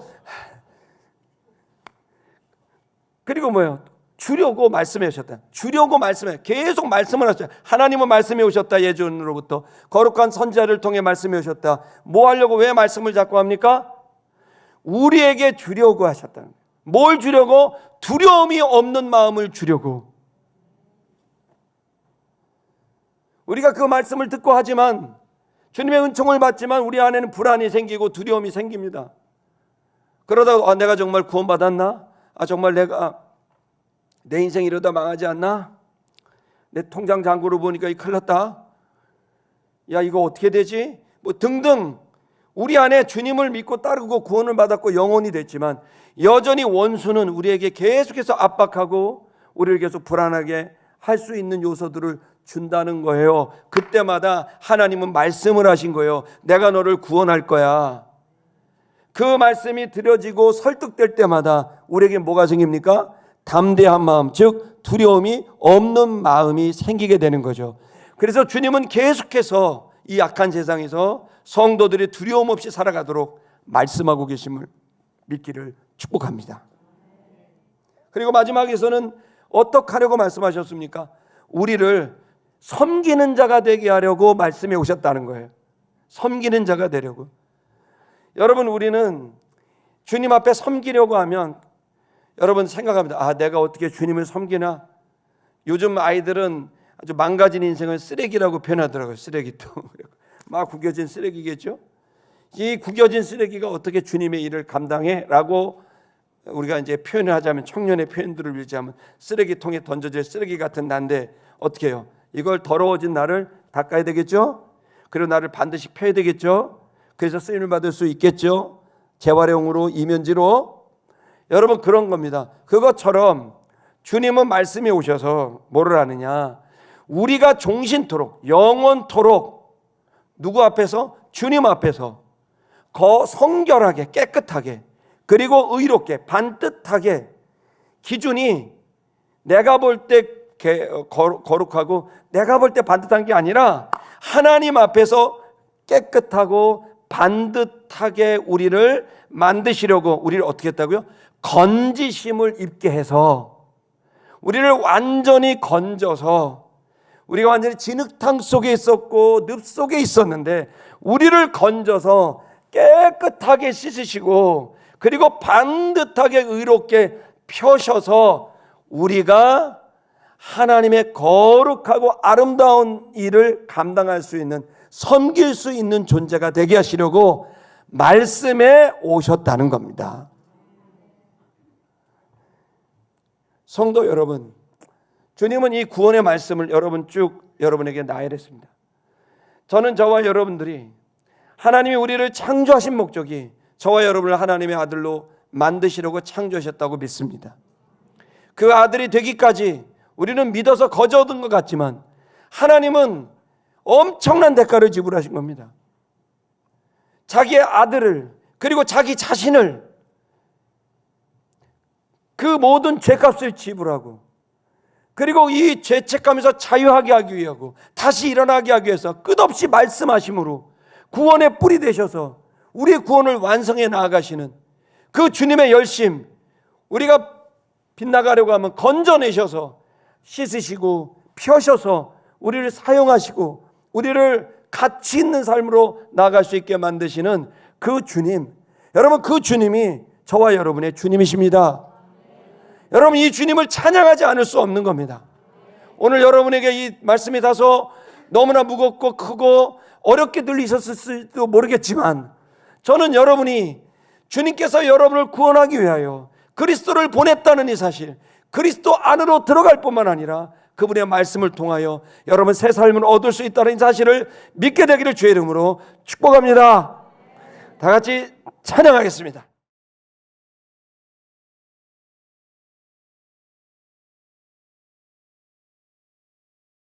뭐예요? 주려고 말씀해 오셨다. 주려고 말씀해, 계속 말씀을 하셨다. 하나님은 말씀해 오셨다. 예전으로부터 거룩한 선지자를 통해 말씀해 오셨다. 뭐 하려고, 왜 말씀을 자꾸 합니까? 우리에게 주려고 하셨다는 거예요. 뭘 주려고? 두려움이 없는 마음을 주려고. 우리가 그 말씀을 듣고 하지만, 주님의 은총을 받지만 우리 안에는 불안이 생기고 두려움이 생깁니다. 그러다가 내가 정말 구원받았나? 정말 내 인생 이러다 망하지 않나? 내 통장 잔고를 보니까 큰일 났다. 야, 이거 어떻게 되지? 뭐 등등, 우리 안에 주님을 믿고 따르고 구원을 받았고 영혼이 됐지만 여전히 원수는 우리에게 계속해서 압박하고 우리를 계속 불안하게 할 수 있는 요소들을 준다는 거예요. 그때마다 하나님은 말씀을 하신 거예요. 내가 너를 구원할 거야. 그 말씀이 드려지고 설득될 때마다 우리에게 뭐가 생깁니까? 담대한 마음, 즉 두려움이 없는 마음이 생기게 되는 거죠. 그래서 주님은 계속해서 이 악한 세상에서 성도들이 두려움 없이 살아가도록 말씀하고 계심을 믿기를 축복합니다. 그리고 마지막에서는 어떻게 하려고 말씀하셨습니까? 우리를 섬기는 자가 되게 하려고 말씀해 오셨다는 거예요. 섬기는 자가 되려고. 여러분, 우리는 주님 앞에 섬기려고 하면 여러분 생각합니다. 내가 어떻게 주님을 섬기나? 요즘 아이들은 아주 망가진 인생을 쓰레기라고 표현하더라고요. 쓰레기통. 막 구겨진 쓰레기겠죠? 이 구겨진 쓰레기가 어떻게 주님의 일을 감당해? 라고 우리가 이제 표현을 하자면, 청년의 표현들을 빌자면 쓰레기통에 던져질 쓰레기 같은 난데 어떻게 해요? 이걸 더러워진 나를 닦아야 되겠죠? 그리고 나를 반드시 펴야 되겠죠? 그래서 쓰임을 받을 수 있겠죠? 재활용으로, 이면지로. 여러분, 그런 겁니다. 그것처럼 주님은 말씀이 오셔서 뭐를 하느냐? 우리가 종신토록, 영원토록 누구 앞에서? 주님 앞에서 성결하게, 깨끗하게, 그리고 의롭게, 반듯하게, 기준이 내가 볼 때 거룩하고 내가 볼 때 반듯한 게 아니라 하나님 앞에서 깨끗하고 반듯하게 우리를 만드시려고, 우리를 어떻게 했다고요? 건지심을 입게 해서 우리를 완전히 건져서, 우리가 완전히 진흙탕 속에 있었고 늪 속에 있었는데 우리를 건져서 깨끗하게 씻으시고 그리고 반듯하게 의롭게 펴셔서 우리가 하나님의 거룩하고 아름다운 일을 감당할 수 있는, 섬길 수 있는 존재가 되게 하시려고 말씀에 오셨다는 겁니다. 성도 여러분, 주님은 이 구원의 말씀을 여러분에게 나열했습니다. 저는 저와 여러분들이, 하나님이 우리를 창조하신 목적이 저와 여러분을 하나님의 아들로 만드시려고 창조하셨다고 믿습니다. 그 아들이 되기까지 우리는 믿어서 거저 얻은 것 같지만 하나님은 엄청난 대가를 지불하신 겁니다. 자기의 아들을, 그리고 자기 자신을, 그 모든 죄값을 지불하고, 그리고 이 죄책감에서 자유하게 하기 위하고 다시 일어나게 하기 위해서 끝없이 말씀하심으로 구원의 뿔이 되셔서 우리의 구원을 완성해 나아가시는 그 주님의 열심, 우리가 빗나가려고 하면 건져내셔서 씻으시고 펴셔서 우리를 사용하시고 우리를 가치 있는 삶으로 나아갈 수 있게 만드시는 그 주님, 여러분, 그 주님이 저와 여러분의 주님이십니다. 여러분, 이 주님을 찬양하지 않을 수 없는 겁니다. 오늘 여러분에게 이 말씀이 다소 너무나 무겁고 크고 어렵게 들리셨을지도 모르겠지만, 저는 여러분이 주님께서 여러분을 구원하기 위하여 그리스도를 보냈다는 이 사실, 그리스도 안으로 들어갈 뿐만 아니라 그분의 말씀을 통하여 여러분 새 삶을 얻을 수 있다는 이 사실을 믿게 되기를 주의 이름으로 축복합니다. 다 같이 찬양하겠습니다.